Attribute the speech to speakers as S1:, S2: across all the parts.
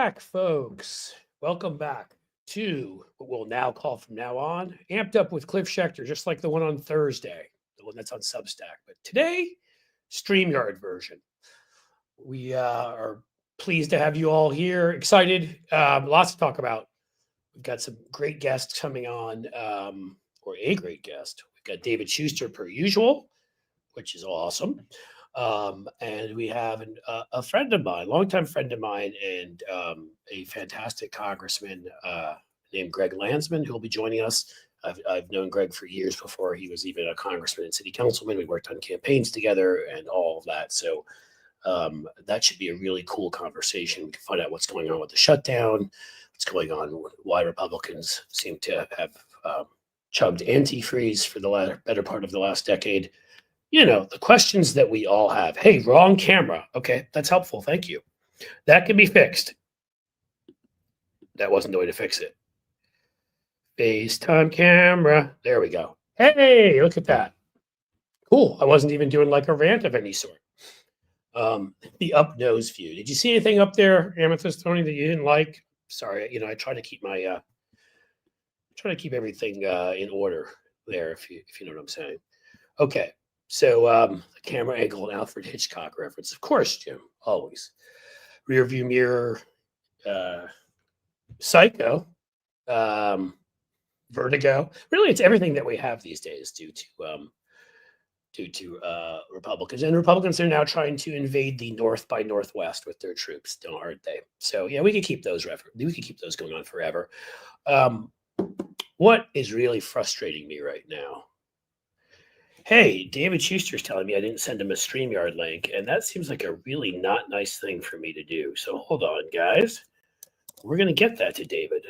S1: back, folks. Welcome back to what we'll now call from now on Amped Up with Cliff Schechter, just like the one on Thursday, the one that's on Substack. But today, StreamYard version. We are pleased to have you all here. Excited. Lots to talk about. We've got some great guests coming on, or a great guest. We've got David Schuster, per usual, which is awesome. And we have a friend of mine, longtime friend of mine, and a fantastic congressman named Greg Landsman, who will be joining us. I've known Greg for years before he was even a congressman and city councilman. We worked on campaigns together and all of that. So that should be a really cool conversation. We can find out what's going on with the shutdown, what's going on, why Republicans seem to have chugged antifreeze for the better part of the last decade. You know, the questions that we all have. Hey, wrong camera. Okay, that's helpful. Thank you. That can be fixed. That wasn't the way to fix it. FaceTime camera. There we go. Hey, look at that. Cool. I wasn't even doing like a rant of any sort. The up nose view. Did you see anything up there, Amethyst Tony, that you didn't like? Sorry, I try to keep my everything in order there, if you know what I'm saying. Okay. So the camera angle and Alfred Hitchcock reference, of course, Jim, always. Rear view mirror, Psycho, Vertigo. Really, it's everything that we have these days due to Republicans. And Republicans are now trying to invade the North by Northwest with their troops, aren't they? So yeah, we could keep those going on forever. What is really frustrating me right now? Hey, David Schuster's telling me I didn't send him a StreamYard link, and that seems like a really not nice thing for me to do. So hold on, guys. We're going to get that to David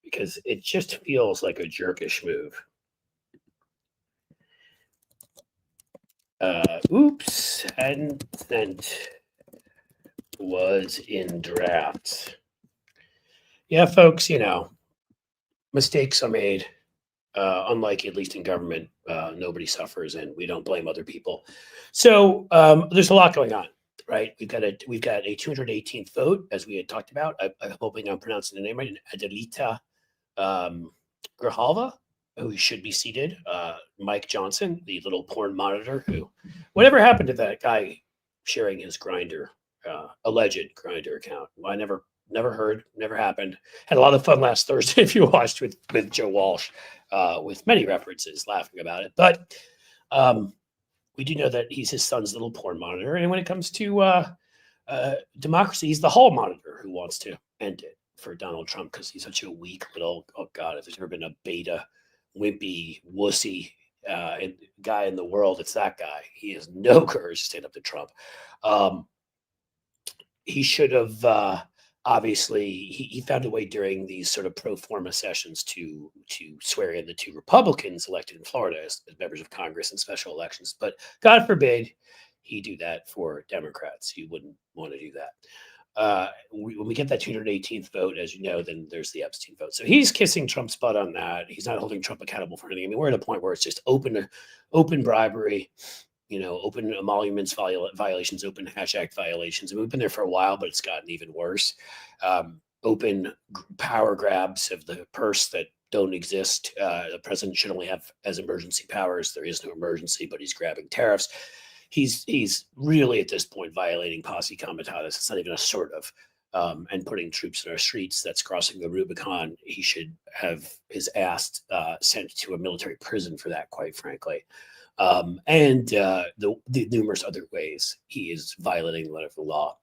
S1: because it just feels like a jerkish move. Oops, hadn't sent, was in drafts. Yeah, folks, mistakes are made. Unlike, at least in government, nobody suffers and we don't blame other people. So there's a lot going on, right? We've got a 218th vote, as we had talked about. I'm hoping I'm pronouncing the name right. Adelita Grijalva, who should be seated. Mike Johnson, the little porn monitor, who, whatever happened to that guy sharing his alleged Grindr account? Well, I never heard, never happened. Had a lot of fun last Thursday if you watched with Joe Walsh, with many references laughing about it. But we do know that he's his son's little porn monitor. And when it comes to democracy, he's the hall monitor who wants to end it for Donald Trump because he's such a weak little, oh God, if there's ever been a beta, wimpy, wussy guy in the world, it's that guy. He has no courage to stand up to Trump. He should have... Obviously, he found a way during these sort of pro forma sessions to swear in the two Republicans elected in Florida as members of Congress in special elections. But God forbid he do that for Democrats. He wouldn't want to do that. When we get that 218th vote, as you know, then there's the Epstein vote. So he's kissing Trump's butt on that. He's not holding Trump accountable for anything. I mean, we're at a point where it's just open bribery. Open emoluments violations, open Hatch Act violations. And we've been there for a while, but it's gotten even worse. Open power grabs of the purse that don't exist. The president should only have as emergency powers. There is no emergency, but he's grabbing tariffs. He's really at this point violating posse comitatus. It's not even a sort of, and putting troops in our streets. That's crossing the Rubicon. He should have his ass sent to a military prison for that, quite frankly. And the numerous other ways he is violating the law.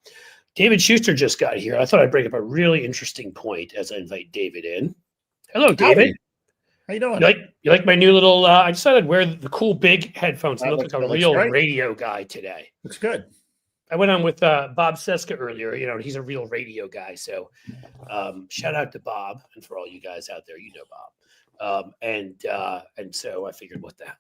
S1: David Schuster just got here. I thought I'd bring up a really interesting point as I invite David in. Hello, David.
S2: Howdy. How you doing?
S1: You like my new little? I decided to wear the cool big headphones and look like a real
S2: great.
S1: radio guy today.
S2: Looks good.
S1: I went on with Bob Seska earlier. He's a real radio guy. So shout out to Bob, and for all you guys out there, Bob. And so I figured, what the hell.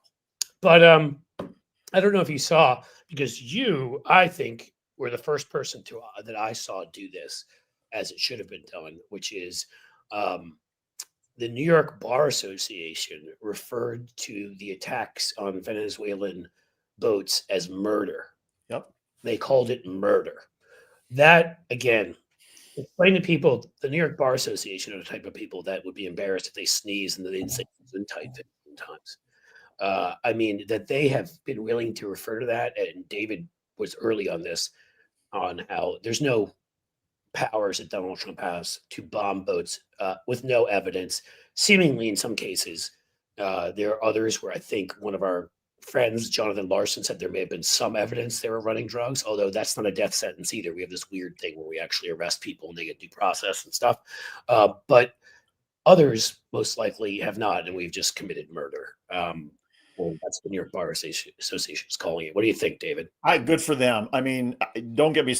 S1: But I don't know if you saw, because you, I think, were the first person that I saw do this as it should have been done, which is the New York Bar Association referred to the attacks on Venezuelan boats as murder.
S2: Yep.
S1: They called it murder. That, again, Explain to people, the New York Bar Association are the type of people that would be embarrassed if they sneeze and they'd say tight 15 times. I mean, that they have been willing to refer to that, and David was early on this, on how there's no powers that Donald Trump has to bomb boats with no evidence. Seemingly, in some cases, there are others where I think one of our friends, Jonathan Larson, said there may have been some evidence they were running drugs, although that's not a death sentence either. We have this weird thing where we actually arrest people and they get due process and stuff. But others most likely have not, and we've just committed murder. Well, that's the New York Bar Association is calling it. What do you think, David?
S2: Good for them. I mean, don't get me,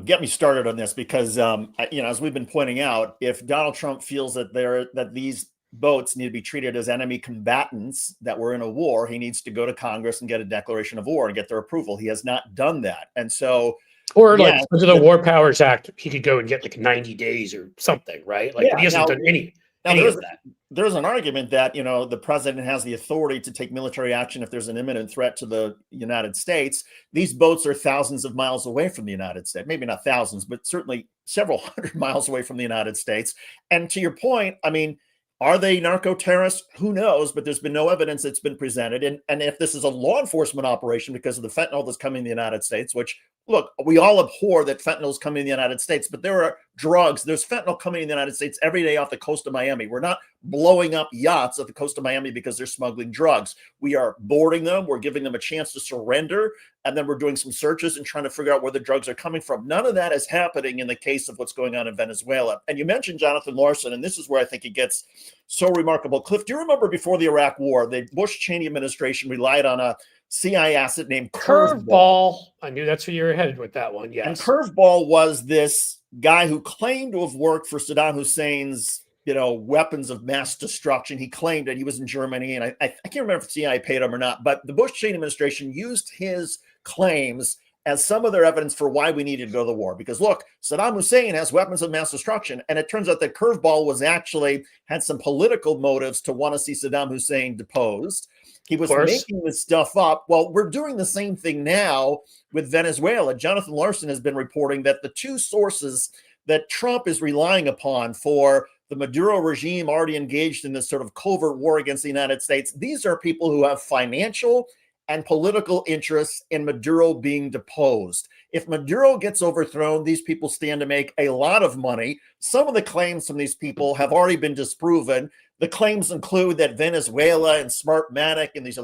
S2: get me started on this because, as we've been pointing out, if Donald Trump feels that these boats need to be treated as enemy combatants, that we're in a war, he needs to go to Congress and get a declaration of war and get their approval. He has not done that, and so.
S1: Or like under the War Powers Act, he could go and get like 90 days or something, right? Like, but he hasn't done any of that.
S2: There's an argument that, the president has the authority to take military action if there's an imminent threat to the United States. These boats are thousands of miles away from the United States, maybe not thousands, but certainly several hundred miles away from the United States. And to your point, I mean, are they narco-terrorists? Who knows? But there's been no evidence that's been presented. And if this is a law enforcement operation because of the fentanyl that's coming in the United States, which, look, we all abhor that fentanyl is coming in the United States, but there are drugs. There's fentanyl coming in the United States every day off the coast of Miami. We're not blowing up yachts at the coast of Miami because they're smuggling drugs. We are boarding them. We're giving them a chance to surrender. And then we're doing some searches and trying to figure out where the drugs are coming from. None of that is happening in the case of what's going on in Venezuela. And you mentioned Jonathan Larson, and this is where I think it gets so remarkable. Cliff, do you remember before the Iraq War, the Bush-Cheney administration relied on a CIA asset named
S1: Curveball? I knew that's where you were headed with that one, yes.
S2: And Curveball was this guy who claimed to have worked for Saddam Hussein's weapons of mass destruction. He claimed that he was in Germany, and I can't remember if the CIA paid him or not, but the Bush-Cheney administration used his claims as some of their evidence for why we needed to go to the war. Because look, Saddam Hussein has weapons of mass destruction, and it turns out that Curveball had some political motives to want to see Saddam Hussein deposed. He was making this stuff up. Well, we're doing the same thing now with Venezuela. Jonathan Larson has been reporting that the two sources that Trump is relying upon for the Maduro regime already engaged in this sort of covert war against the United States, these are people who have financial and political interests in Maduro being deposed. If Maduro gets overthrown, these people stand to make a lot of money. Some of the claims from these people have already been disproven. The claims include that Venezuela and Smartmatic and these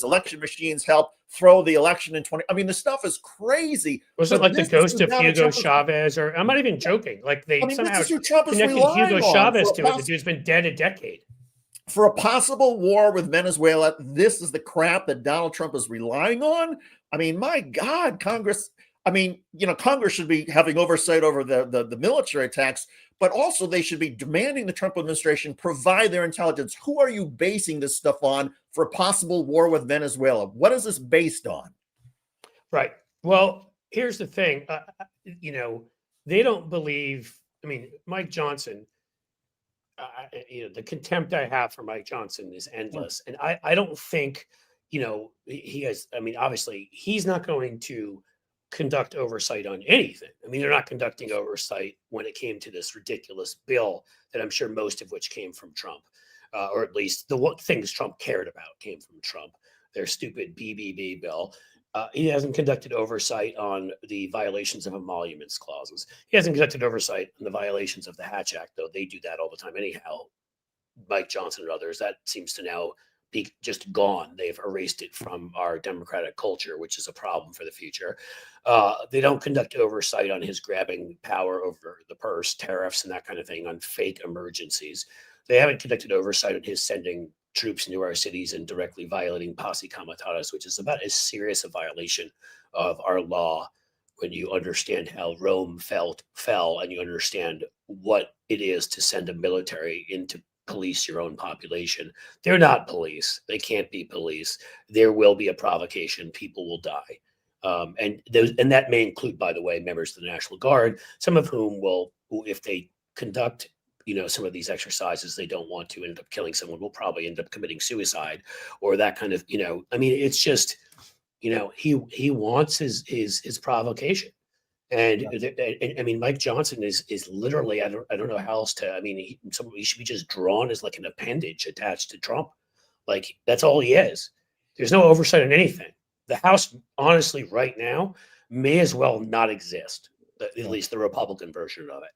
S2: election machines help throw the election in 20. I mean, the stuff is crazy.
S1: Was it like the ghost of Hugo Chavez? Or I'm not even joking. Like they somehow connected Hugo Chavez to it. The dude's been dead a decade.
S2: For a possible war with Venezuela, this is the crap that Donald Trump is relying on. I mean, my God, Congress. I mean, Congress should be having oversight over the military attacks, but also they should be demanding the Trump administration provide their intelligence. Who are you basing this stuff on for a possible war with Venezuela? What is this based on?
S1: Right. Well, here's the thing. They don't believe. I mean, Mike Johnson. The contempt I have for Mike Johnson is endless, and I don't think he has. I mean, obviously, he's not going to conduct oversight on anything. I mean, they're not conducting oversight when it came to this ridiculous bill that I'm sure most of which came from Trump, or at least the things Trump cared about came from Trump. Their stupid BBB bill. He hasn't conducted oversight on the violations of emoluments clauses. He hasn't conducted oversight on the violations of the Hatch Act, though they do that all the time anyhow. Mike Johnson and others, that seems to now be just gone. They've erased it from our democratic culture, which is a problem for the future. They don't conduct oversight on his grabbing power over the purse, tariffs, and that kind of thing, on fake emergencies. They haven't conducted oversight on his sending troops into our cities and directly violating posse comitatus, which is about as serious a violation of our law when you understand how Rome fell and you understand what it is to send a military in to police your own population. They're not police. They can't be police. There will be a provocation. People will die. And that may include, by the way, members of the National Guard, some of whom will, if they conduct some of these exercises, they don't want to end up killing someone, will probably end up committing suicide or that kind of, I mean, it's just, he wants his provocation. And I mean, Mike Johnson is literally, I don't know how else to. I mean, he should be just drawn as like an appendage attached to Trump. Like that's all he is. There's no oversight on anything. The House, honestly, right now, may as well not exist. At least the Republican version of it.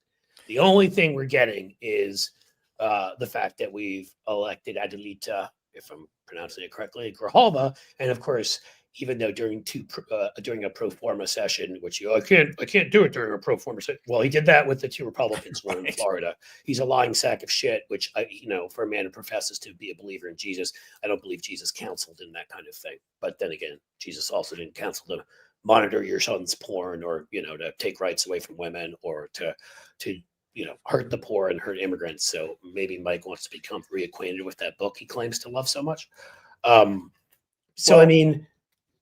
S1: The only thing we're getting is the fact that we've elected Adelita, if I'm pronouncing it correctly, Grijalva, and of course, even though during a pro forma session, which I can't do it during a pro forma session. Well, he did that with the two Republicans one in Florida. He's a lying sack of shit. Which for a man who professes to be a believer in Jesus, I don't believe Jesus counseled in that kind of thing. But then again, Jesus also didn't counsel to monitor your son's porn, or to take rights away from women, or to hurt the poor and hurt immigrants. So maybe Mike wants to become reacquainted with that book he claims to love so much. I mean,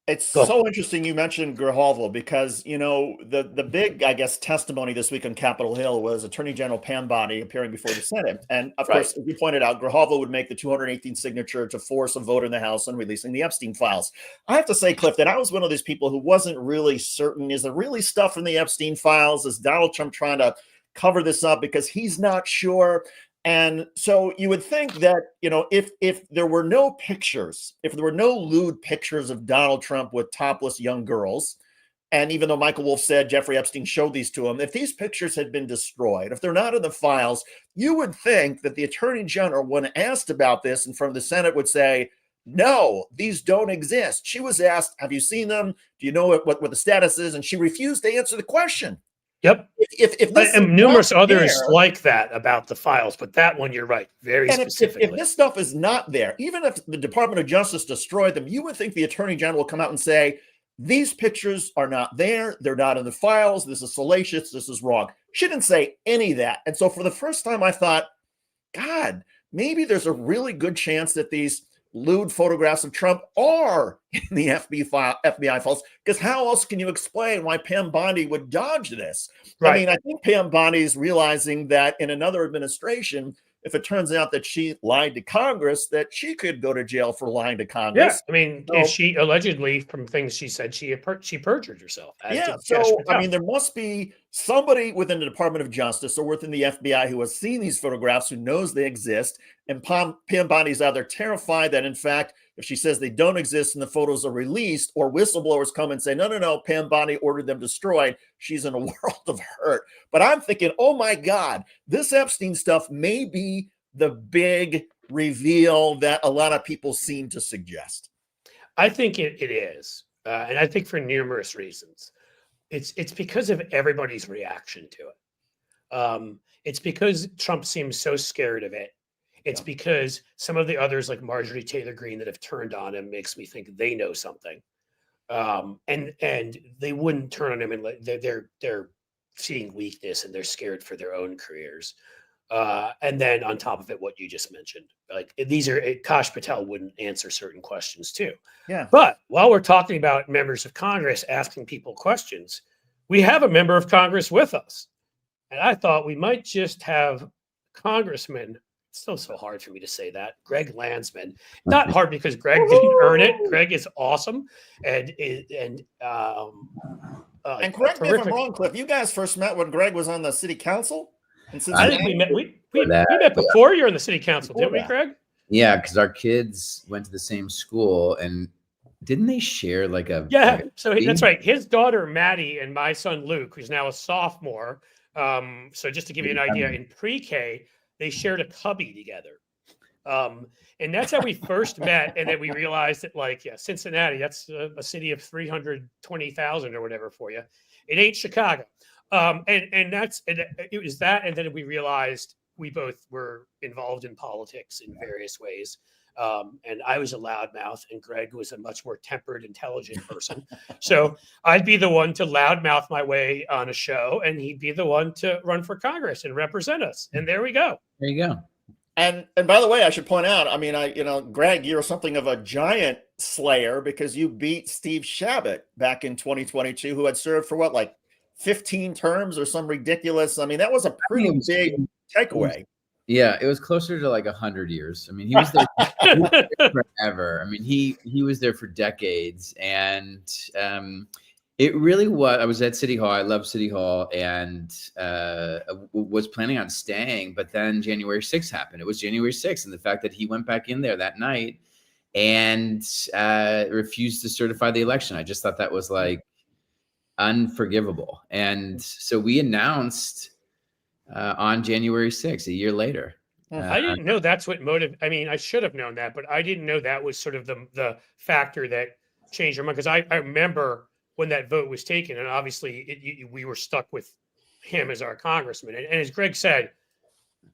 S2: it's so interesting you mentioned Grijalva, because, the big, I guess, testimony this week on Capitol Hill was Attorney General Pam Bondi appearing before the Senate. And of course, as you pointed out, Grijalva would make the 218th signature to force a vote in the House on releasing the Epstein files. I have to say, Cliff, that I was one of those people who wasn't really certain, is there really stuff in the Epstein files? Is Donald Trump trying to cover this up because he's not sure? And so you would think that, if there were no pictures, if there were no lewd pictures of Donald Trump with topless young girls, and even though Michael Wolff said Jeffrey Epstein showed these to him, if these pictures had been destroyed, if they're not in the files, you would think that the Attorney General, when asked about this in front of the Senate, would say, no, these don't exist. She was asked, have you seen them? Do you know what the status is? And she refused to answer the question.
S1: Yep.
S2: If this
S1: and numerous others like that about the files, but that one, you're right, very specifically.
S2: If this stuff is not there, even if the Department of Justice destroyed them, you would think the Attorney General will come out and say, these pictures are not there. They're not in the files. This is salacious. This is wrong. She didn't say any of that. And so for the first time, I thought, God, maybe there's a really good chance that these lewd photographs of Trump are in the FBI files, because how else can you explain why Pam Bondi would dodge this? Right. I mean, I think Pam Bondi is realizing that in another administration, if it turns out that she lied to Congress, that she could go to jail for lying to Congress.
S1: Yeah, I mean, if she allegedly, from things she said, she perjured herself.
S2: So I mean, there must be somebody within the Department of Justice or within the FBI who has seen these photographs, who knows they exist. And Pam Bondi's either terrified that, in fact, if she says they don't exist and the photos are released, or whistleblowers come and say, no, Pam Bondi ordered them destroyed, she's in a world of hurt. But I'm thinking, oh my God, this Epstein stuff may be the big reveal that a lot of people seem to suggest.
S1: I think it is. And I think for numerous reasons. It's because of everybody's reaction to it. It's because Trump seems so scared of it. It's because some of the others, like Marjorie Taylor Greene, that have turned on him, makes me think they know something. And they wouldn't turn on him, and they're seeing weakness, and they're scared for their own careers. And then on top of it, what you just mentioned, like Kash Patel wouldn't answer certain questions too.
S2: Yeah.
S1: But while we're talking about members of Congress asking people questions, we have a member of Congress with us. And I thought we might just have Congressman, it's still so hard for me to say that, Greg Landsman. Not hard because Greg didn't earn it. Greg is awesome. And
S2: correct me if I'm wrong, Cliff, you guys first met when Greg was on the city council?
S1: I think we met before you're in the city council, didn't we, Greg?
S3: Yeah, because our kids went to the same school, and didn't they share like a...
S1: Yeah, so that's right. His daughter, Maddie, and my son, Luke, who's now a sophomore. So just to give you an idea, in pre-K, they shared a cubby together. And that's how we first met. And then we realized that, Cincinnati, that's a city of 320,000 or whatever for you. It ain't Chicago. And it was that. And then we realized we both were involved in politics in various ways. And I was a loudmouth, and Greg was a much more tempered, intelligent person. So I'd be the one to loudmouth my way on a show, and he'd be the one to run for Congress and represent us. And there we go.
S3: There you go.
S2: And by the way, I should point out, I mean, Greg, you're something of a giant slayer, because you beat Steve Chabot back in 2022, who had served for 15 terms or some ridiculous. I mean, that was a pretty big takeaway.
S3: Yeah, it was closer to 100 years. I mean, he was there forever. I mean, he was there for decades, and It really was. I was at City Hall. I love City Hall, and was planning on staying. But then January 6th happened. It was January 6th, and the fact that he went back in there that night and refused to certify the election, I just thought that was like unforgivable. And so we announced on January 6th, a year later.
S1: I didn't know that's what I mean, I should have known that, but I didn't know that was sort of the factor that changed your mind. Because I remember when that vote was taken, and obviously we were stuck with him as our congressman. And as Greg said,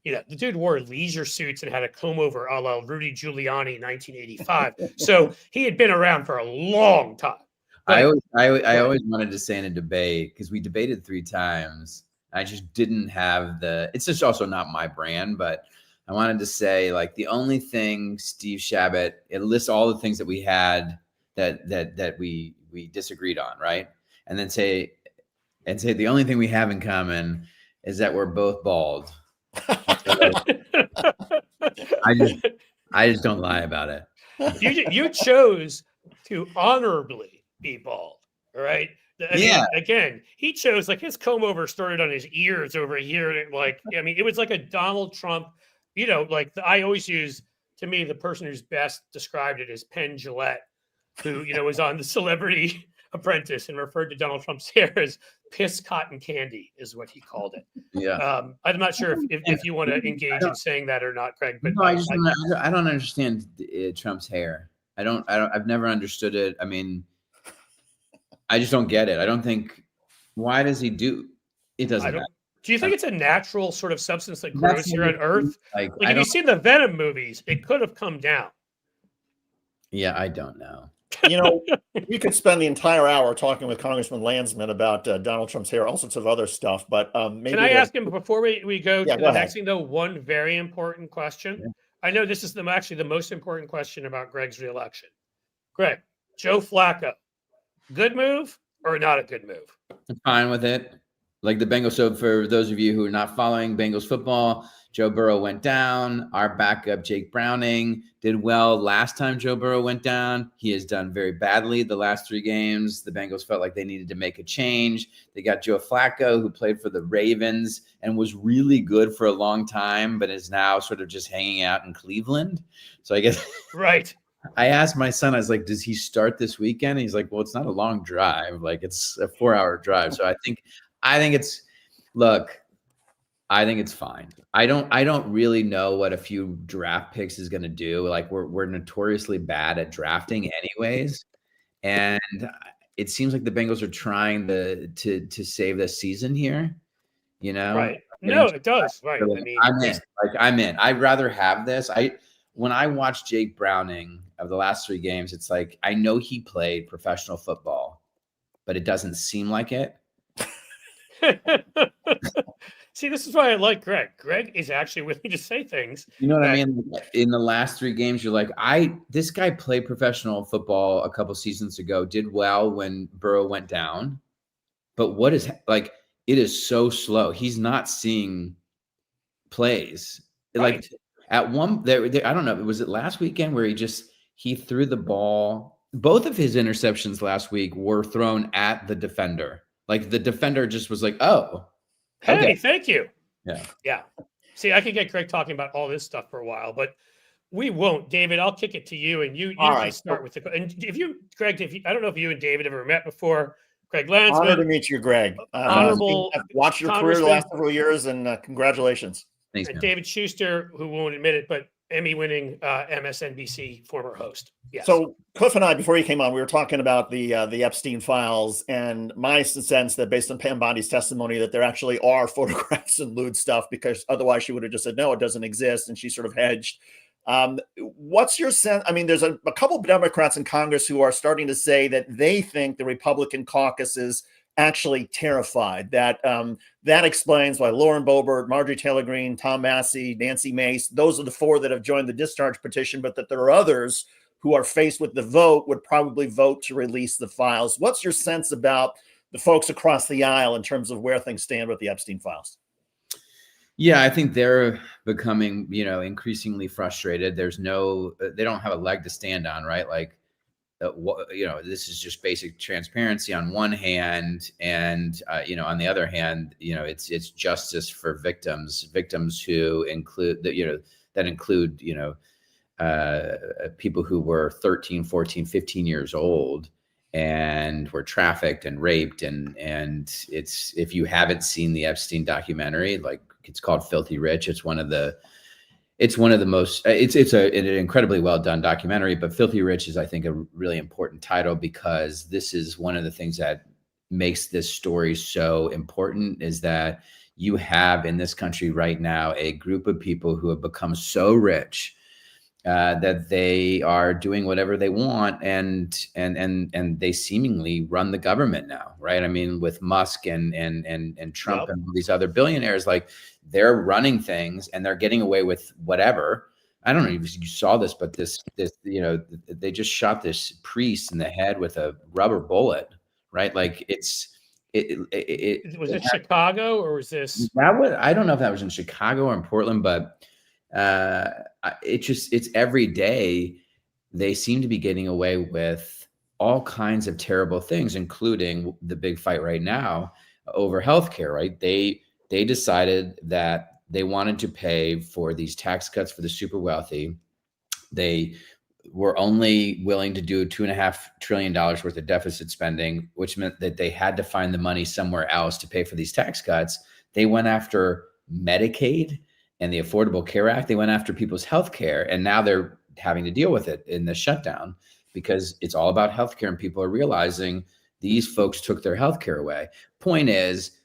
S1: the dude wore leisure suits and had a comb over a la Rudy Giuliani in 1985. So he had been around for a long time.
S3: I always wanted to say in a debate, because we debated 3 times. I just didn't have it's just also not my brand, but I wanted to say, like, the only thing Steve Shabbat, it lists all the things that we had that we disagreed on, right? And then say the only thing we have in common is that we're both bald. I just don't lie about it.
S1: You chose to honorably be bald, all right? I mean, again, he chose, like, his comb over started on his ears over here, and it was like a Donald Trump, I always use, to me, the person who's best described it as Penn Jillette, who was on the Celebrity Apprentice and referred to Donald Trump's hair as piss cotton candy, is what he called it.
S3: Yeah.
S1: I'm not sure if you want to engage in saying that or not, Craig. But
S3: no, I don't understand Trump's hair. I've never understood it. I mean, I just don't get it. I don't think. Why does he do? It doesn't matter.
S1: Do you think it's a natural sort of substance that grows here on Earth? Like if you see the Venom movies, it could have come down.
S3: Yeah, I don't know.
S2: We could spend the entire hour talking with Congressman Landsman about Donald Trump's hair, all sorts of other stuff. But maybe
S1: can I ask him before we go to the next thing, though, one very important question? Yeah. I know this is actually the most important question about Greg's reelection. Greg, Joe Flacco, good move or not a good move?
S3: I'm fine with it. Like the Bengals. So for those of you who are not following Bengals football, Joe Burrow went down. Our backup, Jake Browning, did well last time Joe Burrow went down. He has done very badly the last 3 games. The Bengals felt like they needed to make a change. They got Joe Flacco, who played for the Ravens and was really good for a long time, but is now sort of just hanging out in Cleveland. So I guess
S1: right.
S3: I asked my son, I was like, does he start this weekend? And he's like, well, it's not a long drive. Like, it's a 4-hour drive. So I think I think it's fine. I don't really know what a few draft picks is going to do. Like, we're notoriously bad at drafting anyways. And it seems like the Bengals are trying to save the season here,
S1: Right. No, it does. Right.
S3: I mean, I'm in. I'd rather have this. When I watch Jake Browning of the last 3 games, it's like, I know he played professional football, but it doesn't seem like it.
S1: See, this is why I like Greg. Greg is actually willing to say things.
S3: You know what I mean? In the last 3 games, you're like, this guy played professional football a couple seasons ago, did well when Burrow went down. But it is so slow. He's not seeing plays.
S1: Right.
S3: Like at one there, I don't know, was it last weekend where he threw the ball? Both of his interceptions last week were thrown at the defender. Like the defender just was like, oh.
S1: Hey,
S3: okay.
S1: Thank you.
S3: Yeah.
S1: Yeah. See, I could get Greg talking about all this stuff for a while, but we won't. David, I'll kick it to you, and you can start with and Greg, I don't know if you and David ever met before. Greg Landsman.
S2: Honor to meet you, Greg.
S1: Honorable.
S2: I've watched your career the last several years, and congratulations.
S3: Thanks, man.
S1: David Schuster, who won't admit it, but Emmy-winning MSNBC former host. Yes.
S2: So Cliff and I, before you came on, we were talking about the Epstein files, and my sense that based on Pam Bondi's testimony that there actually are photographs and lewd stuff, because otherwise she would have just said, no, it doesn't exist. And she sort of hedged. What's your sense? I mean, there's a couple of Democrats in Congress who are starting to say that they think the Republican caucus is actually terrified, that that explains why Lauren Boebert, Marjorie Taylor Greene, Tom Massey, Nancy Mace, those are the 4 that have joined the discharge petition, but that there are others who are faced with the vote would probably vote to release the files. What's your sense about the folks across the aisle in terms of where things stand with the Epstein files?
S3: Yeah, I think they're becoming, increasingly frustrated. They don't have a leg to stand on, right? Like this is just basic transparency on one hand, and on the other hand, it's justice for victims who include that include people who were 13, 14, 15 years old and were trafficked and raped. And it's, if you haven't seen the Epstein documentary, like, it's called Filthy Rich. It's one of the most, it's an incredibly well done documentary, but Filthy Rich is, I think, a really important title, because this is one of the things that makes this story so important, is that you have in this country right now a group of people who have become so rich that they are doing whatever they want, and they seemingly run the government now, right? I mean, with Musk and Trump and all these other billionaires, like, they're running things and they're getting away with whatever. I don't know if you saw this, but this they just shot this priest in the head with a rubber bullet, right? Like,
S1: was it Chicago, or was this?
S3: I don't know if that was in Chicago or in Portland, but it's every day they seem to be getting away with all kinds of terrible things, including the big fight right now over healthcare, right? They decided that they wanted to pay for these tax cuts for the super wealthy. They were only willing to do $2.5 trillion worth of deficit spending, which meant that they had to find the money somewhere else to pay for these tax cuts. They went after Medicaid and the Affordable Care Act. They went after people's health care, and now they're having to deal with it in the shutdown, because it's all about healthcare, and people are realizing these folks took their healthcare away. Point is,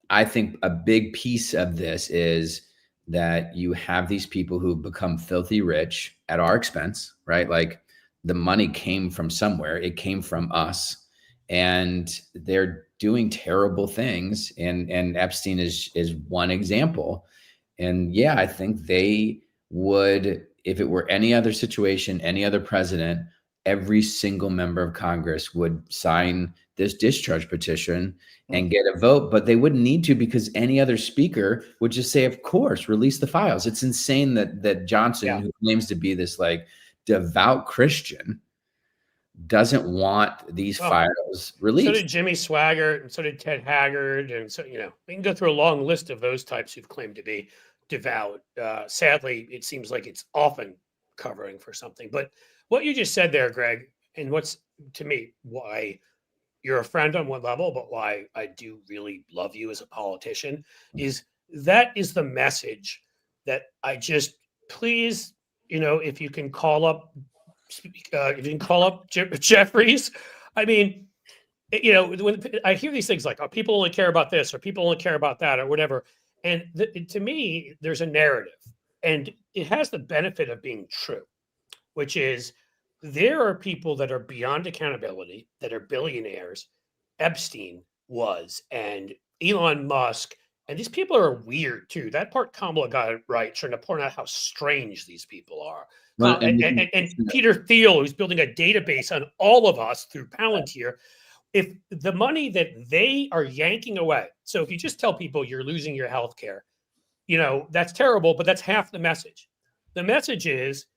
S3: I think a big piece of this is that you have these people who become filthy rich at our expense, right? Like, the money came from somewhere. It came from us, and they're doing terrible things. And Epstein is one example. And yeah, I think they would, if it were any other situation, any other president, every single member of Congress would sign this discharge petition and get a vote, but they wouldn't need to, because any other speaker would just say, of course, release the files. It's insane that Johnson, who claims to be this like devout Christian, doesn't want these files released.
S1: So did Jimmy Swaggart, and so did Ted Haggard, and so we can go through a long list of those types who've claimed to be devout. Sadly, it seems like it's often covering for something. But what you just said there, Greg, and what's, to me, why you're a friend on one level, but why I do really love you as a politician, is that is the message that I just, please, if you can call up, Jeffries. I mean, when I hear these things like, oh, people only care about this, or people only care about that, or whatever. And to me, there's a narrative, and it has the benefit of being true, which is, there are people that are beyond accountability, that are billionaires. Epstein was, and Elon Musk, and these people are weird too. That part Kamala got it right, trying to point out how strange these people are.
S3: Well,
S1: and Peter Thiel, who's building a database on all of us through Palantir. If the money that they are yanking away, so if you just tell people you're losing your health care, that's terrible, but that's half the message. The message is,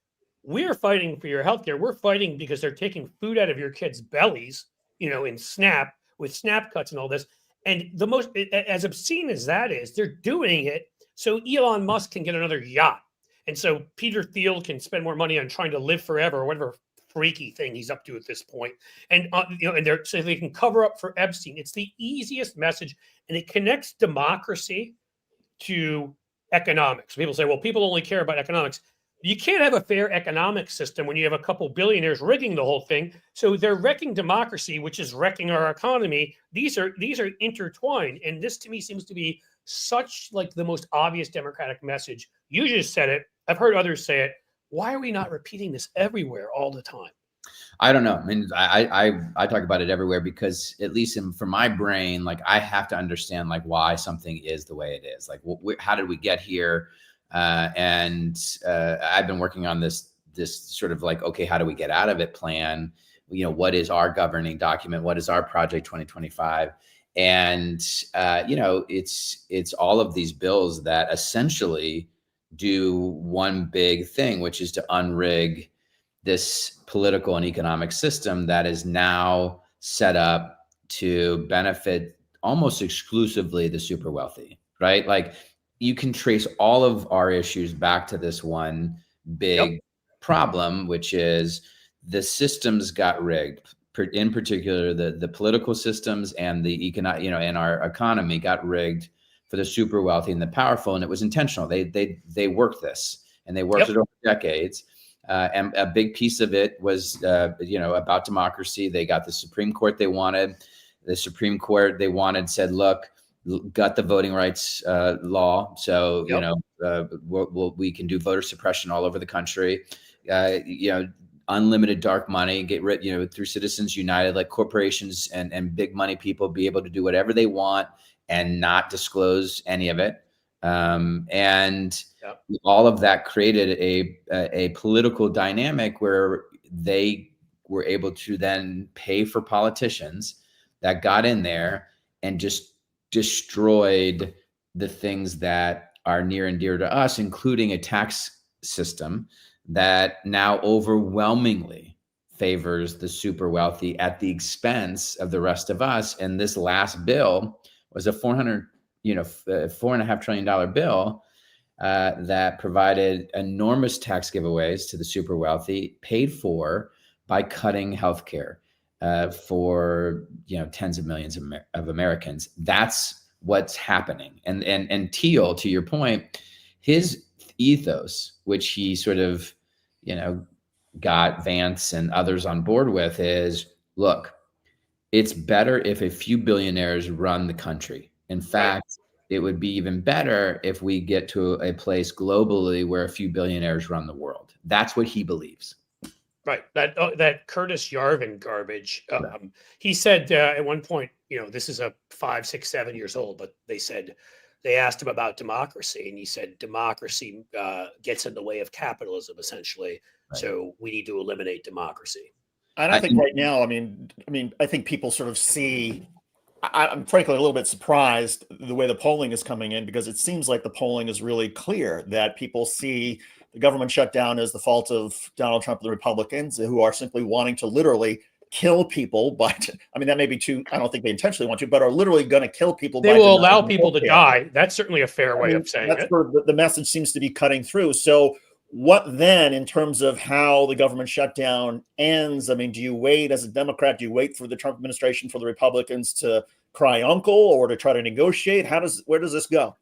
S1: we're fighting for your healthcare. We're fighting because they're taking food out of your kids' bellies, in SNAP, with SNAP cuts and all this. And the most, as obscene as that is, they're doing it so Elon Musk can get another yacht. And so Peter Thiel can spend more money on trying to live forever, or whatever freaky thing he's up to at this point. And, and they're, so they can cover up for Epstein. It's the easiest message, and it connects democracy to economics. People say, well, people only care about economics. You can't have a fair economic system when you have a couple billionaires rigging the whole thing. So they're wrecking democracy, which is wrecking our economy. These are intertwined. And this, to me, seems to be such like the most obvious democratic message. You just said it. I've heard others say it. Why are we not repeating this everywhere all the time?
S3: I don't know. I mean, I talk about it everywhere, because at least for my brain, like, I have to understand like why something is the way it is. Like, how did we get here? And I've been working on this sort of like, okay, how do we get out of it plan? What is our governing document? What is our Project 2025? And it's all of these bills that essentially do one big thing, which is to unrig this political and economic system that is now set up to benefit almost exclusively the super wealthy, right? Like you can trace all of our issues back to this one big problem, which is the systems got rigged. In particular, the political systems and the economic, and our economy got rigged for the super wealthy and the powerful, and it was intentional. They worked this, and they worked it over decades. And a big piece of it was, about democracy. They got the Supreme Court they wanted. The Supreme Court they wanted said, look, got the voting rights law. So, we can do voter suppression all over the country. Unlimited dark money, get rid, through Citizens United, like corporations and big money people be able to do whatever they want and not disclose any of it. And all of that created a political dynamic where they were able to then pay for politicians that got in there and just destroyed the things that are near and dear to us, including a tax system that now overwhelmingly favors the super wealthy at the expense of the rest of us. And this last bill was a $4.5 trillion bill that provided enormous tax giveaways to the super wealthy, paid for by cutting healthcare for tens of millions of Americans. That's what's happening. And Thiel, to your point, his ethos, which he sort of got Vance and others on board with, is, look, it's better if a few billionaires run the country. In fact, it would be even better if we get to a place globally where a few billionaires run the world. That's what he believes.
S1: Right. That Curtis Yarvin garbage. He said at one point, this is a 5, 6, 7 years old, but they asked him about democracy, and he said democracy gets in the way of capitalism, essentially. Right. So we need to eliminate democracy.
S2: And I think right now, I think people sort of see. I'm frankly a little bit surprised the way the polling is coming in, because it seems like the polling is really clear that people see the government shutdown as the fault of Donald Trump and the Republicans, who are simply wanting to literally kill people. But that may be too, I don't think they intentionally want to, but are literally going to kill people.
S1: They will allow people to die. That's certainly a fair way of saying it.
S2: The message seems to be cutting through. So what then, in terms of how the government shutdown ends? Do you wait as a Democrat? Do you wait for the Trump administration, for the Republicans to cry uncle, or to try to negotiate? Where does this go?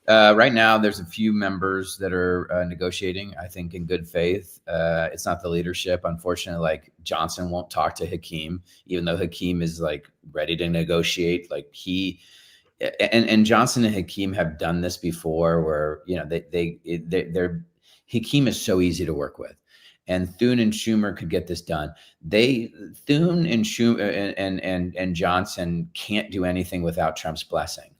S3: Right now, there's a few members that are negotiating, I think, in good faith. It's not the leadership. Unfortunately, like Johnson won't talk to Hakeem, even though Hakeem is like ready to negotiate. Like and Johnson and Hakeem have done this before, where they're Hakeem is so easy to work with, and Thune and Schumer could get this done. Thune and Schumer and Johnson can't do anything without Trump's blessing.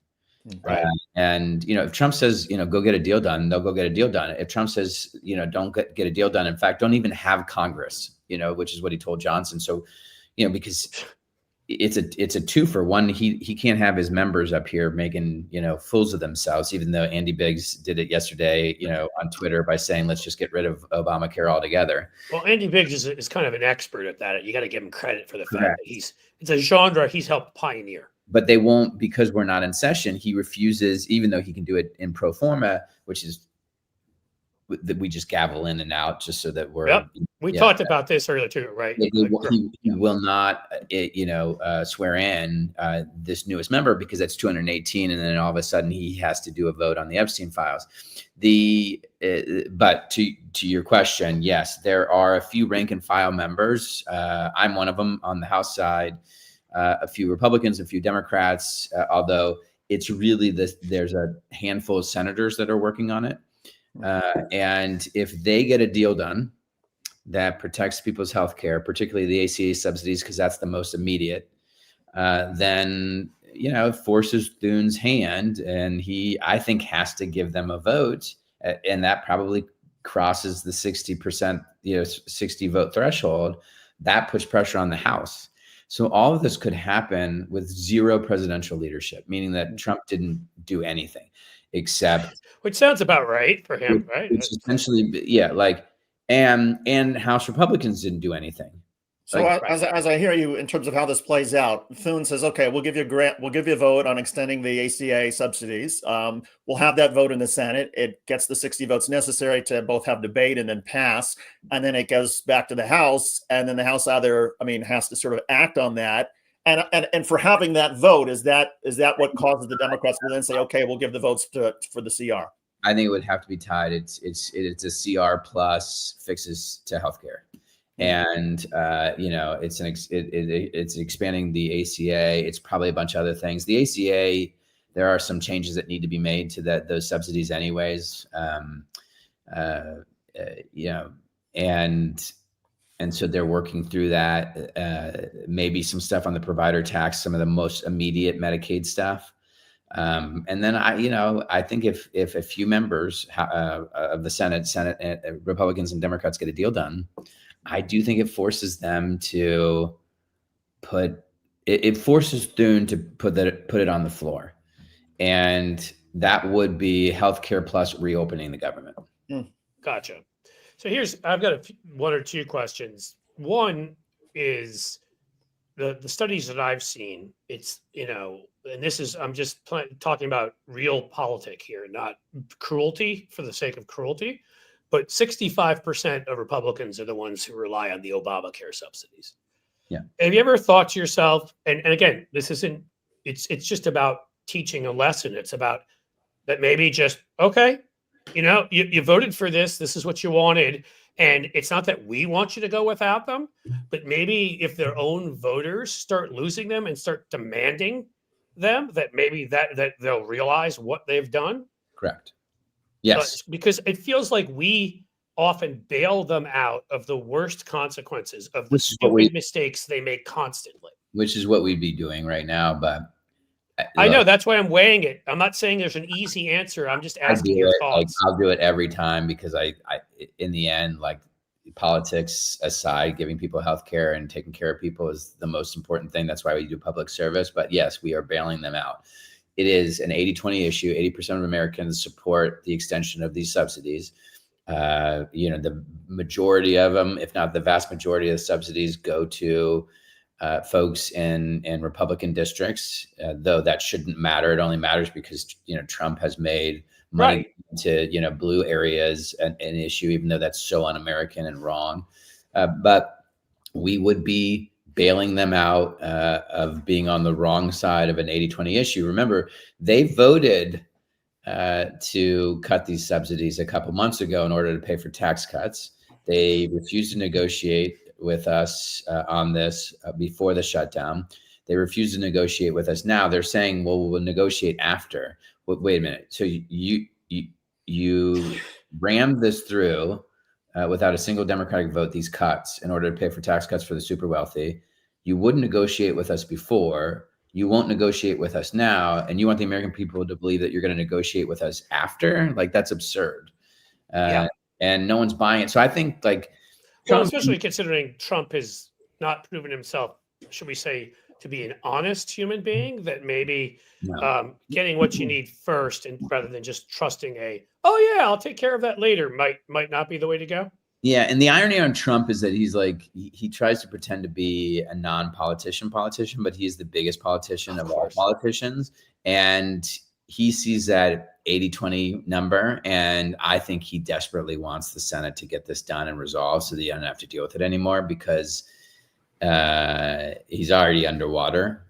S3: Right. If Trump says, go get a deal done, they'll go get a deal done. If Trump says, don't get a deal done, in fact, don't even have Congress, which is what he told Johnson. So, because it's a 2-for-1. He can't have his members up here making, fools of themselves, even though Andy Biggs did it yesterday, on Twitter by saying, let's just get rid of Obamacare altogether.
S1: Well, Andy Biggs is kind of an expert at that. You got to give him credit for the fact that it's a genre he's helped pioneer.
S3: But they won't, because we're not in session. He refuses, even though he can do it in pro forma, which is that we just gavel in and out just so that we're.
S1: Yep. We talked about this earlier too, right?
S3: He will not, swear in this newest member, because that's 218, and then all of a sudden he has to do a vote on the Epstein files. But to your question, yes, there are a few rank and file members. I'm one of them on the House side. A few Republicans, a few Democrats, although it's really there's a handful of senators that are working on it. And if they get a deal done that protects people's health care, particularly the ACA subsidies, because that's the most immediate, then, it forces Thune's hand, and he, I think, has to give them a vote. And that probably crosses the 60%, 60 vote threshold. That puts pressure on the House. So all of this could happen with zero presidential leadership, meaning that Trump didn't do anything except.
S1: Which sounds about right for him, right?
S3: Which essentially, like And House Republicans didn't do anything.
S2: So as I hear you in terms of how this plays out, Thune says, okay, we'll give you a grant, we'll give you a vote on extending the ACA subsidies. We'll have that vote in the Senate. It gets the 60 votes necessary to both have debate and then pass. And then it goes back to the House, and then the House has to sort of act on that. And for having that vote, is that what causes the Democrats to then say, okay, we'll give the votes for the CR?
S3: I think it would have to be tied. It's a CR plus fixes to healthcare. And it's expanding the ACA. It's probably a bunch of other things. The ACA, there are some changes that need to be made to those subsidies, anyways. And so they're working through that. Maybe some stuff on the provider tax, some of the most immediate Medicaid stuff. And then I think if a few members of the Senate, Republicans and Democrats get a deal done, I do think it forces them to forces Thune to put it on the floor. And that would be healthcare plus reopening the government.
S1: Gotcha. So I've got one or two questions. One is the studies that I've seen. It's, and this is, I'm just talking about real politic here, not cruelty for the sake of cruelty. But 65% of Republicans are the ones who rely on the Obamacare subsidies.
S3: Yeah.
S1: Have you ever thought to yourself, and again, this isn't, it's just about teaching a lesson. It's about that maybe just, okay, you voted for this. This is what you wanted. And it's not that we want you to go without them, but maybe if their own voters start losing them and start demanding them, that maybe that they'll realize what they've done.
S3: Correct. Yes.
S1: Because it feels like we often bail them out of the worst consequences of the stupid mistakes they make constantly.
S3: Which is what we'd be doing right now. But
S1: I know, that's why I'm weighing it. I'm not saying there's an easy answer. I'm just asking your thoughts.
S3: I'll do it every time because I in the end, like, politics aside, giving people healthcare and taking care of people is the most important thing. That's why we do public service. But yes, we are bailing them out. It is an 80-20 issue. 80% of Americans support the extension of these subsidies. The majority of them, if not the vast majority of the subsidies, go to folks in Republican districts, though that shouldn't matter. It only matters because, Trump has made money to, blue areas an issue, even though that's so un-American and wrong. But we would be bailing them out of being on the wrong side of an 80-20 issue. Remember, they voted to cut these subsidies a couple months ago in order to pay for tax cuts. They refused to negotiate with us on this before the shutdown. They refused to negotiate with us now. They're saying, well, we'll negotiate after. Wait a minute. So you rammed this through without a single Democratic vote, these cuts, in order to pay for tax cuts for the super wealthy. You wouldn't negotiate with us before. You won't negotiate with us now. And you want the American people to believe that you're going to negotiate with us after? Like, that's absurd. And no one's buying it. So I think,
S1: especially considering Trump has not proven himself, should we say, to be an honest human being, that maybe getting what you need first, and rather than just trusting I'll take care of that later, might not be the way to go.
S3: Yeah. And the irony on Trump is that he's like, he tries to pretend to be a non-politician, but he's the biggest politician of all politicians. And he sees that 80-20 number. And I think he desperately wants the Senate to get this done and resolved so that you don't have to deal with it anymore, because he's already underwater,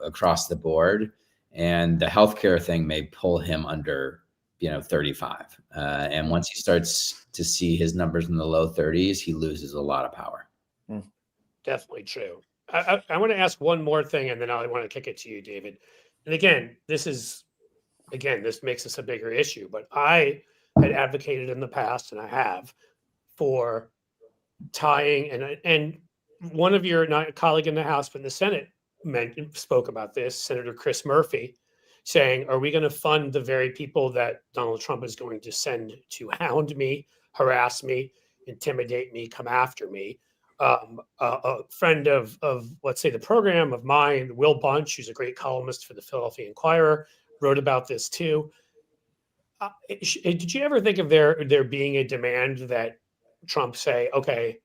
S3: across the board. And the healthcare thing may pull him under, 35. And once he starts to see his numbers in the low 30s, he loses a lot of power.
S1: Definitely true. I want to ask one more thing, and then I want to kick it to you, David. And again, this makes this a bigger issue, but I had advocated in the past, and I have, for tying, and one of your colleague in the House, but in the Senate, spoke about this, Senator Chris Murphy, saying, are we going to fund the very people that Donald Trump is going to send to hound me, harass me, intimidate me, come after me? A friend of let's say, the program of mine, Will Bunch, who's a great columnist for the Philadelphia Inquirer, wrote about this too. Did you ever think of there being a demand that Trump say, okay,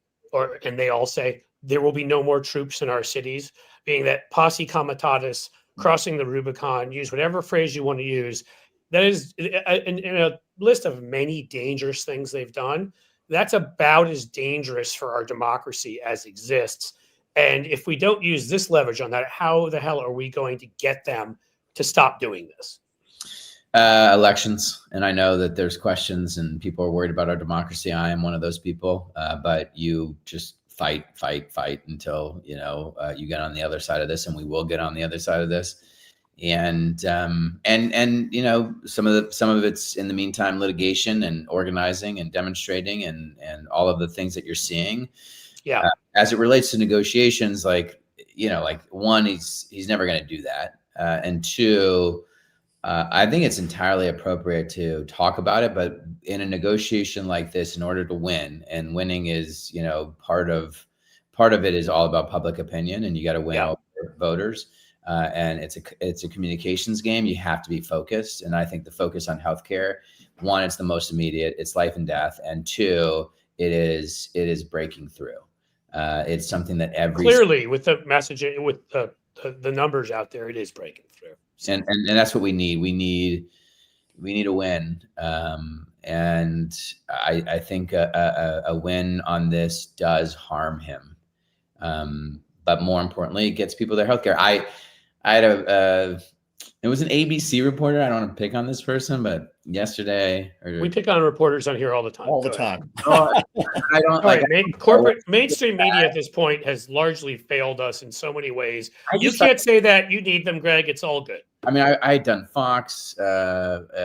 S1: and they all say there will be no more troops in our cities, being that posse comitatus, crossing the Rubicon, use whatever phrase you want to use. That is in a list of many dangerous things they've done. That's about as dangerous for our democracy as exists. And if we don't use this leverage on that, how the hell are we going to get them to stop doing this?
S3: Elections. And I know that there's questions and people are worried about our democracy. I am one of those people, but you just fight until, you get on the other side of this, and we will get on the other side of this. And some of it's in the meantime, litigation and organizing and demonstrating and all of the things that you're seeing.
S1: Yeah.
S3: As it relates to negotiations, one, he's never going to do that. And two, I think it's entirely appropriate to talk about it, but in a negotiation like this, in order to win, and winning is, part of it is all about public opinion, and you got to win over voters. And it's a communications game. You have to be focused. And I think the focus on healthcare, one, it's the most immediate, it's life and death. And two, it is breaking through. It's something that
S1: clearly with the messaging, with the numbers out there, it is breaking through. So.
S3: And that's what we need. We need a win. And I think a win on this does harm him. But more importantly, it gets people their healthcare. I had it was an ABC reporter. I don't want to pick on this person, but yesterday,
S1: we pick on reporters on here all the time.
S2: All the time.
S3: I don't
S1: mainstream media at this point has largely failed us in so many ways. You can't say that. You need them, Greg. It's all good.
S3: I mean, I had done Fox, MSNBC,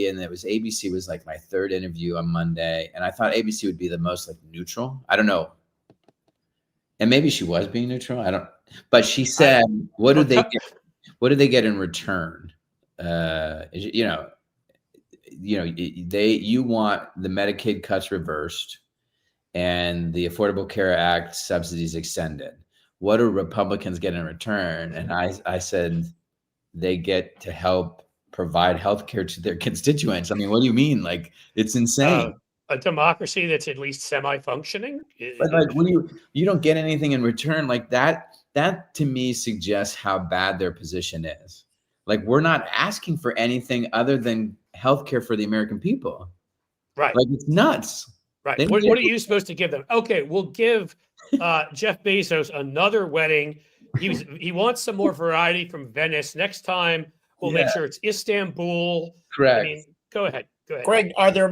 S3: and it was ABC was like my third interview on Monday, and I thought ABC would be the most neutral. I don't know. And maybe she was being neutral. I don't. But she said, "What do they get? What do they get in return? You want the Medicaid cuts reversed and the Affordable Care Act subsidies extended. What do Republicans get in return?" And I said, they get to help provide health care to their constituents. I mean, what do you mean? It's insane.
S1: A democracy that's at least semi-functioning.
S3: But when you don't get anything in return like that, that to me suggests how bad their position is. We're not asking for anything other than healthcare for the American people.
S1: Right.
S3: It's nuts.
S1: Right. What are you supposed to give them? Okay, we'll give Jeff Bezos another wedding. He wants some more variety from Venice. Next time, we'll make sure it's Istanbul.
S3: Correct.
S1: I mean, go ahead.
S2: Greg, are there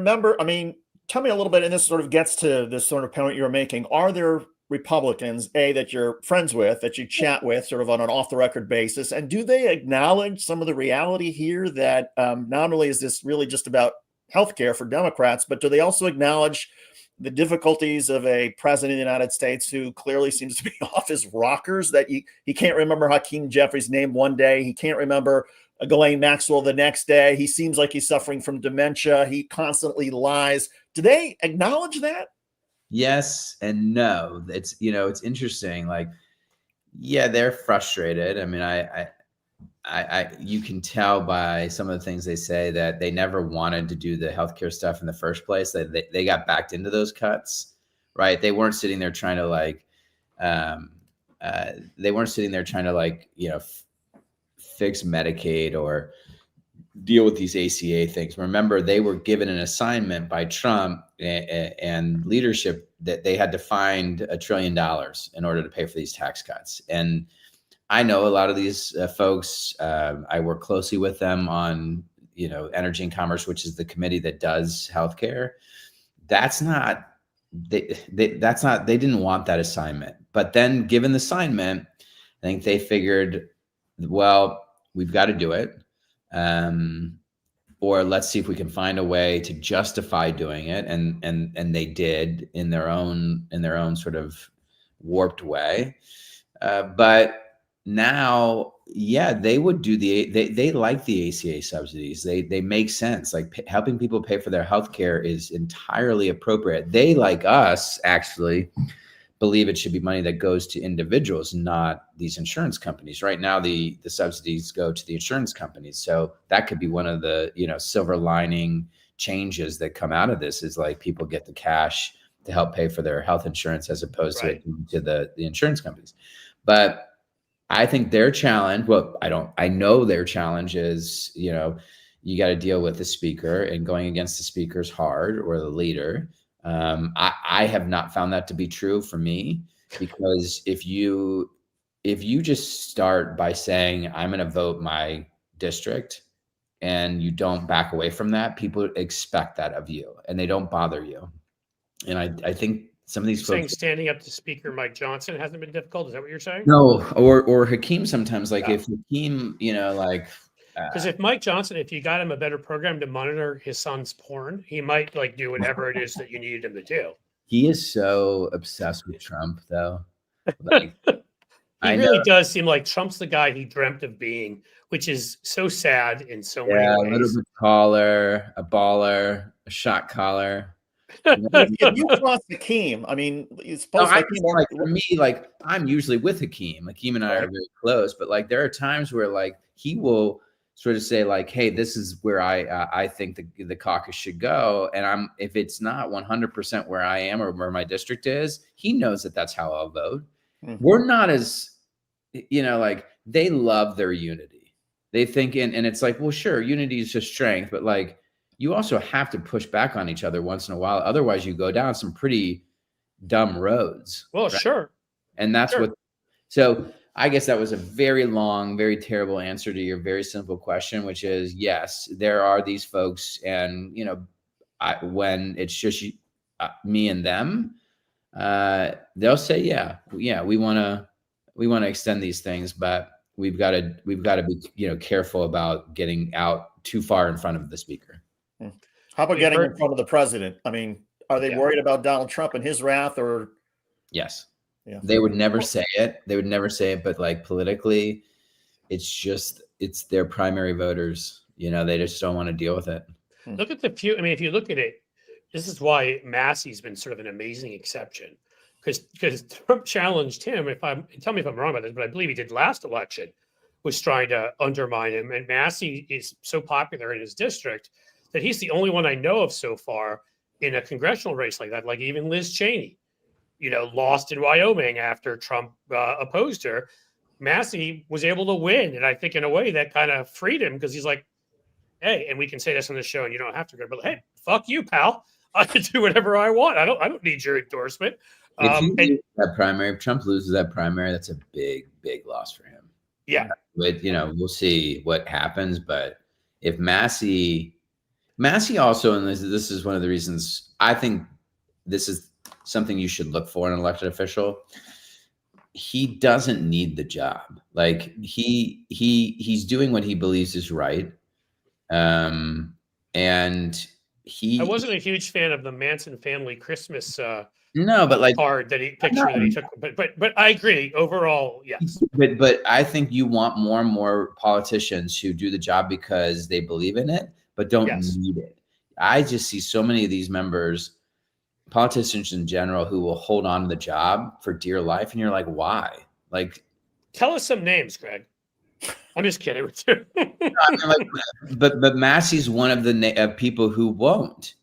S2: tell me a little bit, and this sort of gets to this sort of point you're making. Are there Republicans, that you're friends with, that you chat with sort of on an off-the-record basis, and do they acknowledge some of the reality here that not only is this really just about healthcare for Democrats, but do they also acknowledge the difficulties of a president of the United States who clearly seems to be off his rockers, that he can't remember Hakeem Jeffries' name one day, he can't remember Ghislaine Maxwell the next day, he seems like he's suffering from dementia, he constantly lies. Do they acknowledge that?
S3: Yes and no. It's it's interesting. They're frustrated. I mean, I you can tell by some of the things they say that they never wanted to do the healthcare stuff in the first place. That they got backed into those cuts, right? They weren't sitting there trying to fix Medicaid or deal with these ACA things. Remember, they were given an assignment by Trump and leadership that they had to find $1 trillion in order to pay for these tax cuts. And I know a lot of these folks. I work closely with them on, Energy and Commerce, which is the committee that does healthcare. They didn't want that assignment. But then given the assignment, I think they figured, well, we've got to do it. Or let's see if we can find a way to justify doing it. And they did in their own sort of warped way. But now, they would do they like the ACA subsidies. They make sense. Helping people pay for their healthcare is entirely appropriate. They, like us, actually believe it should be money that goes to individuals, not these insurance companies. Right now, the subsidies go to the insurance companies. So that could be one of the, silver lining changes that come out of this is like people get the cash to help pay for their health insurance as opposed to the insurance companies. But I think their challenge, I know their challenge is, you got to deal with the speaker, and going against the speaker is hard, or the leader. I have not found that to be true for me, because if you just start by saying, I'm going to vote my district, and you don't back away from that, people expect that of you and they don't bother you. And I think some of these folks
S1: saying standing up to Speaker Mike Johnson hasn't been difficult. Is that what you're saying?
S3: No, or Hakeem sometimes, like if Hakeem,
S1: because if Mike Johnson, if you got him a better program to monitor his son's porn, he might like do whatever it is that you needed him to do.
S3: He is so obsessed with Trump, though. Like,
S1: he really does seem like Trump's the guy he dreamt of being, which is so sad in so many ways.
S3: A little bit taller, a baller, a shot caller.
S2: If you cross Hakeem, I mean, it's supposed
S3: like for me, like I'm usually with Hakeem. Hakeem and I are very close, but like there are times where like he will sort of say like, "Hey, this is where I think the caucus should go," and if it's not 100% where I am or where my district is, he knows that that's how I'll vote. Mm-hmm. We're not as, like they love their unity. They think and it's like, well, sure, unity is just strength, but like, you also have to push back on each other once in a while. Otherwise, you go down some pretty dumb roads.
S1: Well, right? Sure.
S3: And that's so I guess that was a very long, very terrible answer to your very simple question, which is, yes, there are these folks. And, when it's just me and them, they'll say, yeah, we want to extend these things, but we've got to be, careful about getting out too far in front of the speaker.
S2: How about getting in front of the president? I mean, are they worried about Donald Trump and his wrath, or?
S3: Yes. Yeah. They would never say it. But like politically, it's their primary voters. They just don't want to deal with it.
S1: Look at if you look at it, this is why Massey's been sort of an amazing exception, because Trump challenged him. Tell me if I'm wrong about this, but I believe he did last election, was trying to undermine him. And Massey is so popular in his district that he's the only one I know of so far in a congressional race like that. Like even Liz Cheney, lost in Wyoming after Trump opposed her. Massey was able to win. And I think in a way that kind of freed him, because he's like, hey, and we can say this on the show and you don't have to go, but hey, fuck you, pal. I can do whatever I want. I don't need your endorsement.
S3: If Trump loses that primary, that's a big, big loss for him.
S1: Yeah.
S3: But, we'll see what happens. But if Massey also, and this is one of the reasons I think this is something you should look for in an elected official. He doesn't need the job. Like he's doing what he believes is right. And I
S1: wasn't a huge fan of the Manson family Christmas
S3: card
S1: that he took. But I agree overall, yes.
S3: But I think you want more and more politicians who do the job because they believe in it, but don't need it. I just see so many of these politicians in general, who will hold on to the job for dear life. And you're like, why? Like,
S1: tell us some names, Greg. I'm just kidding with you.
S3: but Massey's one of the people who won't.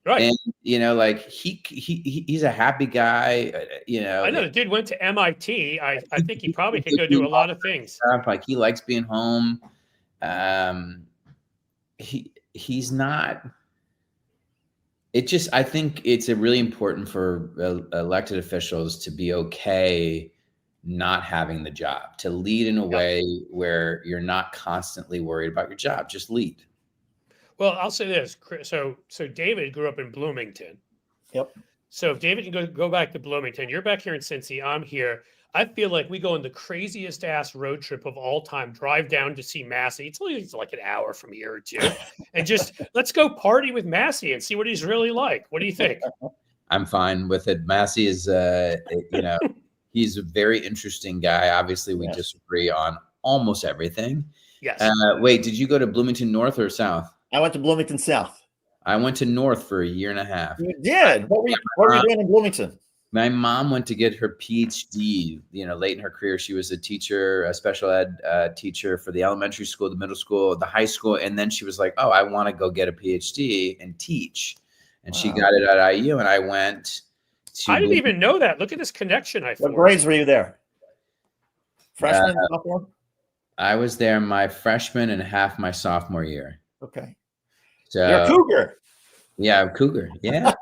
S1: Right.
S3: And, he's a happy guy.
S1: I know the dude went to MIT. I think he probably could go do a lot of things.
S3: Like he likes being home. He's not. I think it's really important for elected officials to be okay not having the job, to lead in a way where you're not constantly worried about your job. Just lead.
S1: Well, I'll say this. So David grew up in Bloomington.
S2: Yep.
S1: So if David can go back to Bloomington, you're back here in Cincy, I'm here. I feel like we go on the craziest ass road trip of all time, drive down to see Massey. It's only like an hour from here or two. And just let's go party with Massey and see what he's really like. What do you think?
S3: I'm fine with it. Massey is, he's a very interesting guy. Obviously, we disagree on almost everything.
S1: Yes.
S3: Wait, did you go to Bloomington North or South?
S2: I went to Bloomington South.
S3: I went to North for a year and a half.
S2: You did? What were you doing in Bloomington?
S3: My mom went to get her PhD, late in her career. She was a teacher, a special ed teacher for the elementary school, the middle school, the high school. And then she was like, oh, I want to go get a PhD and teach. And she got it at IU. And I went to.
S1: I didn't even know that. Look at this connection I formed.
S2: What grades were you there? Freshman, sophomore?
S3: I was there my freshman and half my sophomore year.
S2: Okay.
S3: So,
S2: you're a Cougar.
S3: Yeah, I'm Cougar. Yeah.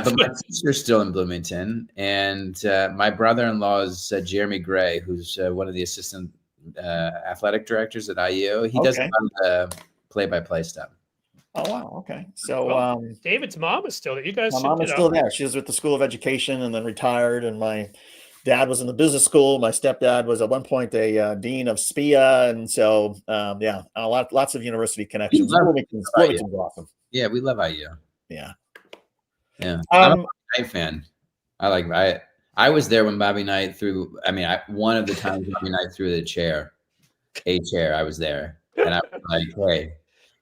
S3: But my sister's still in Bloomington, and my brother-in-law is Jeremy Gray, who's one of the assistant athletic directors at IU. He does a lot of the play-by-play stuff.
S2: Oh wow! Okay, so
S1: David's mom is still there. You guys,
S2: my mom is still there. She was with the School of Education and then retired. And my dad was in the business school. My stepdad was at one point a dean of SPIA, and so lots of university connections. Bloomington's awesome.
S3: Yeah, we love IU.
S2: Yeah.
S3: Yeah, I'm a Bobby Knight fan. I was there when Bobby Knight threw. One of the times Bobby Knight threw a chair. I was there, and I was like, "Hey."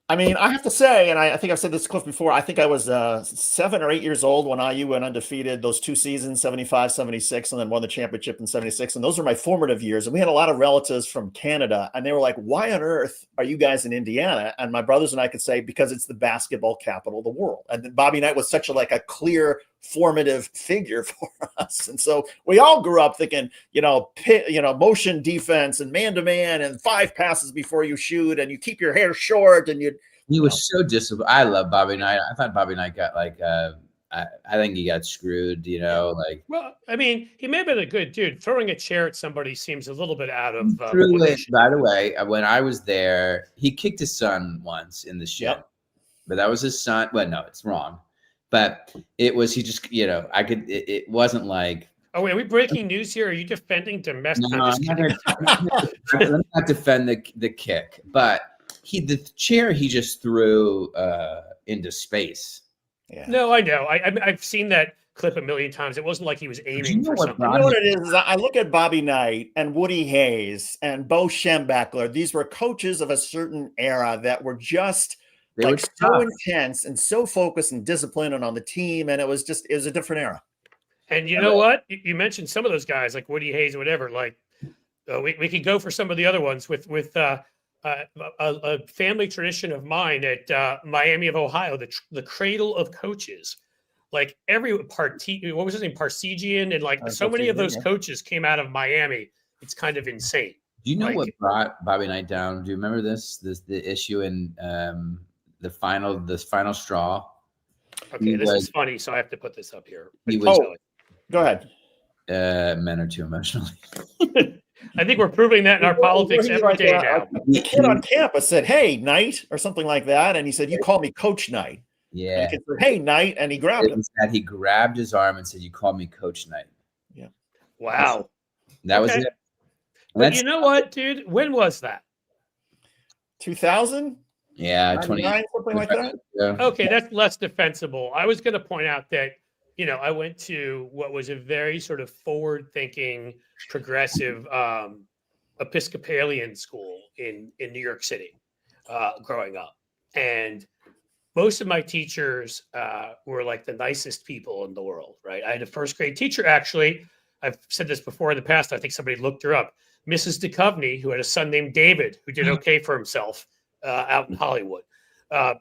S2: I have to say, and I think I've said this, Cliff, before. I think I was 7 or 8 years old when IU went undefeated those 2 seasons, 75, 76, and then won the championship in 76. And those were my formative years. And we had a lot of relatives from Canada, and they were like, "Why on earth are you guys in Indiana?" And my brothers and I could say, because it's the basketball capital of the world. And then Bobby Knight was such a clear, formative figure for us. And so we all grew up thinking, motion defense and man-to-man and 5 passes before you shoot, and you keep your hair short, and
S3: he was so disciplined. I love Bobby Knight. I thought Bobby Knight got I think he got screwed,
S1: Well, he may have been a good dude. Throwing a chair at somebody seems a little bit out of.
S3: By the way, when I was there, he kicked his son once in the shin, but that was his son. Well, no, it's wrong. But it was, he just, it wasn't like.
S1: Oh, wait, are we breaking news here? Are you defending domestic?
S3: No, let me not defend the kick, but the chair he just threw into space.
S2: Yeah.
S1: No, I know. I've seen that clip a million times. It wasn't like he was aiming for something.
S2: You know what it is? I look at Bobby Knight and Woody Hayes and Bo Schembechler. These were coaches of a certain era that were just so intense and so focused and disciplined and on the team. And it was a different era.
S1: And you know what? You mentioned some of those guys like Woody Hayes or whatever. We could go for some of the other ones with a family tradition of mine at Miami of Ohio, the cradle of coaches. Like what was his name? Parsegian, and so many of those coaches came out of Miami. It's kind of insane.
S3: Do you know what brought Bobby Knight down? Do you remember the issue in the final straw?
S1: Okay, this is funny, so I have to put this up here.
S2: Go ahead.
S3: Men are too emotional.
S1: I think we're proving that in our politics every day now.
S2: The kid on campus said, "Hey, Knight," or something like that, and he said, "You call me Coach Knight."
S3: Yeah.
S2: And he said, "Hey, Knight," and he grabbed him.
S3: He grabbed his arm and said, "You call me Coach Knight."
S2: Yeah.
S1: Wow.
S3: That was it.
S1: But you know what, dude? When was that?
S2: 2000?
S3: Yeah, 29,
S2: something like that.
S3: Yeah.
S1: Okay, that's less defensible. I was going to point out that I went to what was a very sort of forward-thinking, progressive Episcopalian school in New York City growing up. And most of my teachers were like the nicest people in the world, right? I had a first grade teacher, actually. I've said this before in the past. I think somebody looked her up. Mrs. Duchovny, who had a son named David, who did okay for himself out in Hollywood.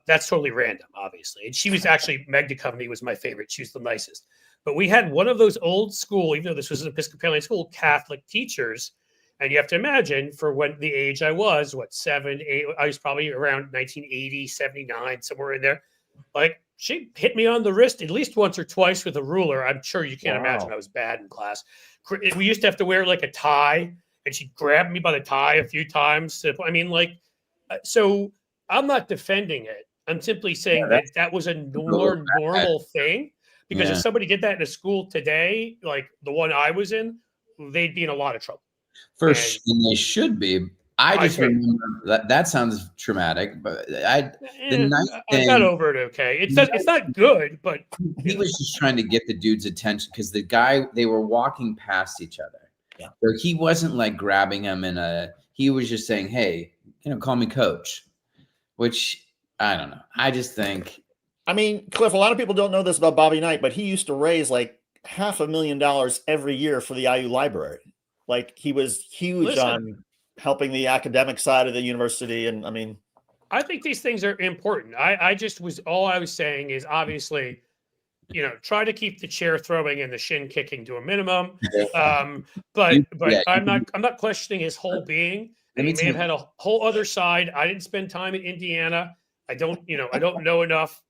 S1: That's totally random, obviously. And she was actually, Meg Duchovny was my favorite. She was the nicest. But we had one of those old school, even though this was an Episcopalian school, Catholic teachers. And you have to imagine, for the age I was, 7, 8, I was probably around 1980, 79, somewhere in there. Like, she hit me on the wrist at least once or twice with a ruler. I'm sure you can't imagine I was bad in class. We used to have to wear like a tie, and she grabbed me by the tie a few times. So I'm not defending it. I'm simply saying that was a more normal thing. Because if somebody did that in a school today, like the one I was in, they'd be in a lot of trouble.
S3: And they should be. I just remember that sounds traumatic, but I
S2: got over it. Okay, it's not good, but
S3: he was just trying to get the dude's attention because they were walking past each other.
S2: Yeah,
S3: so he wasn't like grabbing him he was just saying, "Hey, call me coach," which I don't know. I just think.
S2: I mean, Cliff, a lot of people don't know this about Bobby Knight, but he used to raise like $500,000 every year for the IU library. Like, he was huge on helping the academic side of the university. And I mean,
S4: I think these things are important. I was saying is, obviously, try to keep the chair throwing and the shin kicking to a minimum. But I'm not questioning his whole being. And he may have had a whole other side. I didn't spend time in Indiana. I don't know enough.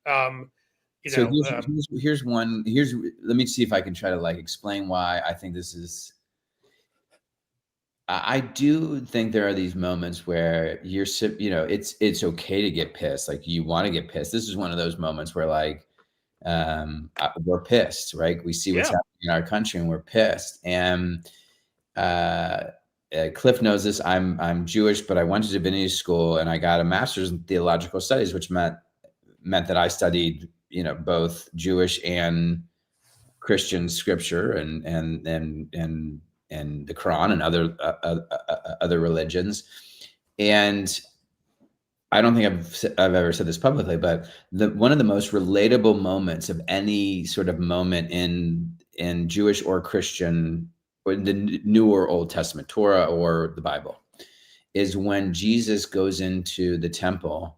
S3: Here's let me see if I can try to like explain why I think this is. I do think there are these moments where it's okay to get pissed. Like, you want to get pissed. This is one of those moments where, like, we're pissed, right? We see what's happening in our country and we're pissed. And Cliff knows this. I'm Jewish, but I went to divinity school and I got a master's in theological studies, which meant that I studied, both Jewish and Christian scripture and the Quran and other religions. And I don't think I've ever said this publicly, but one of the most relatable moments of any sort of moment in Jewish or Christian, or the New or Old Testament, Torah or the Bible, is when Jesus goes into the temple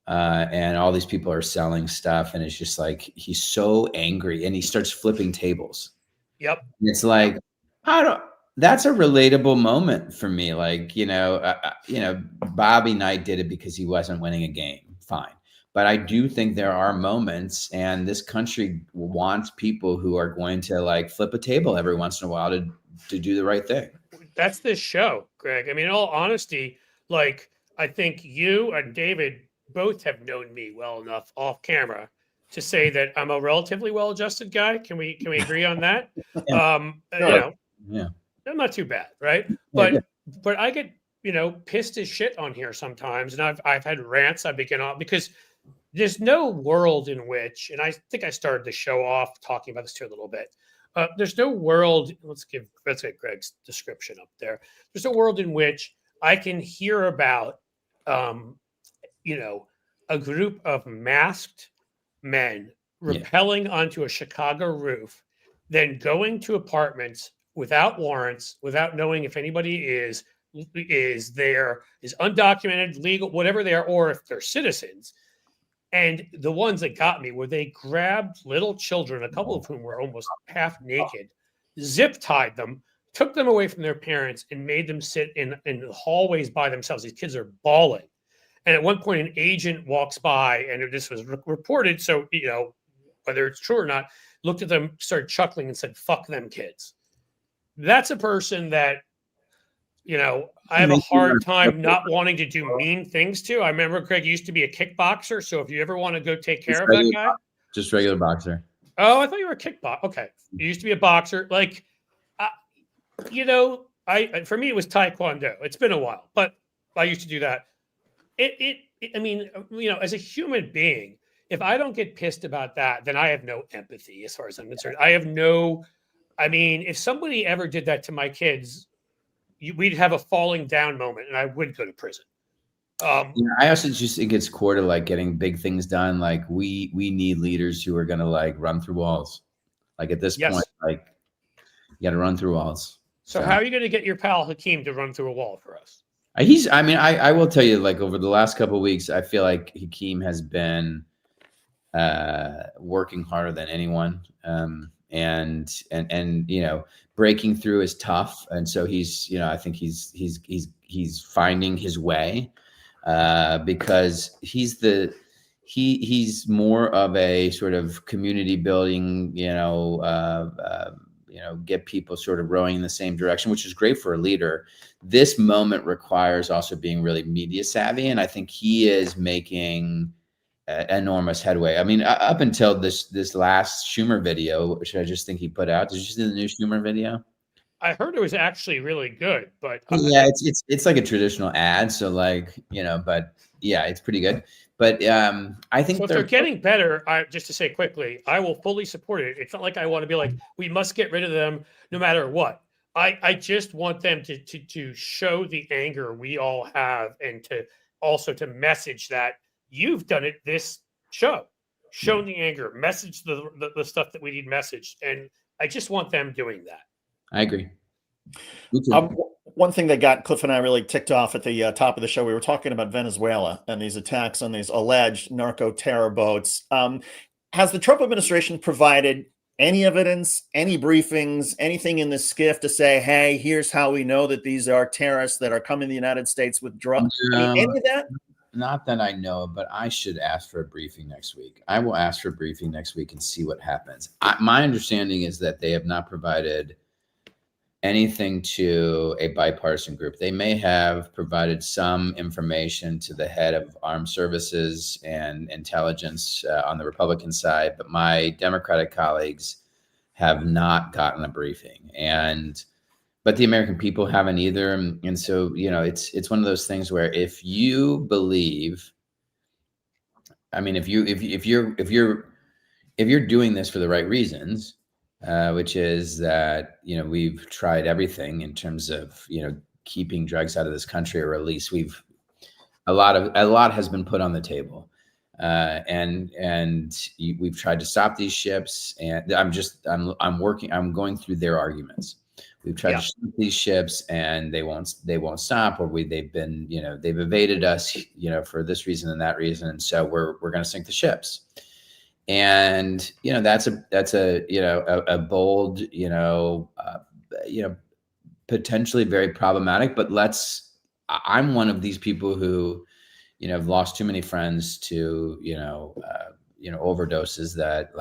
S3: and all these people are selling stuff, and it's just like, he's so angry and he starts flipping tables.
S4: Yep.
S3: And it's like, that's a relatable moment for me. Like, Bobby Knight did it because he wasn't winning a game. Fine. But I do think there are moments, and this country wants people who are going to like flip a table every once in a while to do the right thing.
S4: That's this show, Greg. I mean, in all honesty, like, I think you and David both have known me well enough off camera to say that I'm a relatively well-adjusted guy. Can we agree on that?
S3: Yeah.
S4: I'm not too bad, right?
S3: Yeah,
S4: but I get pissed as shit on here sometimes, and I've had rants I begin on, because there's no world in which, and I think I started the show off talking about this too a little bit. There's no world. Let's get Greg's description up there. There's no world in which I can hear about, a group of masked men rappelling onto a Chicago roof, then going to apartments without warrants, without knowing if anybody is there, is undocumented, legal, whatever they are, or if they're citizens. And the ones that got me were they grabbed little children, a couple of whom were almost half naked, zip tied them, took them away from their parents, and made them sit in the hallways by themselves. These kids are bawling. And at one point, an agent walks by, and this was reported, so, whether it's true or not, looked at them, started chuckling, and said, "Fuck them kids." That's a person that, I have a hard time not wanting to do mean things to. I remember Greg used to be a kickboxer, so if you ever want to go take care of that guy.
S3: Just regular boxer.
S4: Oh, I thought you were a kickboxer. Okay. You used to be a boxer. Like, for me, it was Taekwondo. It's been a while, but I used to do that. As a human being, if I don't get pissed about that, then I have no empathy as far as I'm concerned. If somebody ever did that to my kids, we'd have a falling down moment, and I would go to prison.
S3: I also just think it's core to like getting big things done. Like, we need leaders who are going to like run through walls. Like, at this point, like, you got to run through walls.
S4: So how are you going to get your pal Hakeem to run through a wall for us?
S3: I will tell you, like, over the last couple of weeks, I feel like Hakeem has been working harder than anyone. And breaking through is tough. And so he's, I think he's finding his way because he's more of a sort of community building, get people sort of rowing in the same direction, which is great for a leader. This moment requires also being really media savvy. And I think he is making enormous headway. I mean, up until this last Schumer video, which I just think he put out. Did you see the new Schumer video?
S4: I heard it was actually really good, but
S3: yeah, it's like a traditional ad. So like, but yeah, it's pretty good. But I think
S4: so if they're getting better, just to say quickly, I will fully support it. It's not like I want to be like, we must get rid of them no matter what. I just want them to show the anger we all have, and to also to message that you've done it this show, shown the anger, message the stuff that we need messaged, and I just want them doing that.
S3: I agree. Me too.
S2: One thing that got Cliff and I really ticked off at the top of the show, we were talking about Venezuela and these attacks on these alleged narco terror boats. Has the Trump administration provided any evidence, any briefings, anything in the skiff to say, hey, here's how we know that these are terrorists that are coming to the United States with drugs? I mean, any of that?
S3: Not that I know, but I should ask for a briefing next week. I will ask for a briefing next week and see what happens. My understanding is that they have not provided anything to a bipartisan group. They may have provided some information to the head of armed services and intelligence on the Republican side, but my Democratic colleagues have not gotten a briefing, but the American people haven't either. And so, it's one of those things where if you believe, I mean, if you're doing this for the right reasons, which is that, we've tried everything in terms of, keeping drugs out of this country, or at least a lot has been put on the table. We've tried to stop these ships, and I'm going through their arguments. We've tried to stop these ships, and they won't stop, or they've evaded us, for this reason and that reason. And so we're going to sink the ships. And, that's a bold, potentially very problematic, but I'm one of these people who, have lost too many friends to, overdoses, that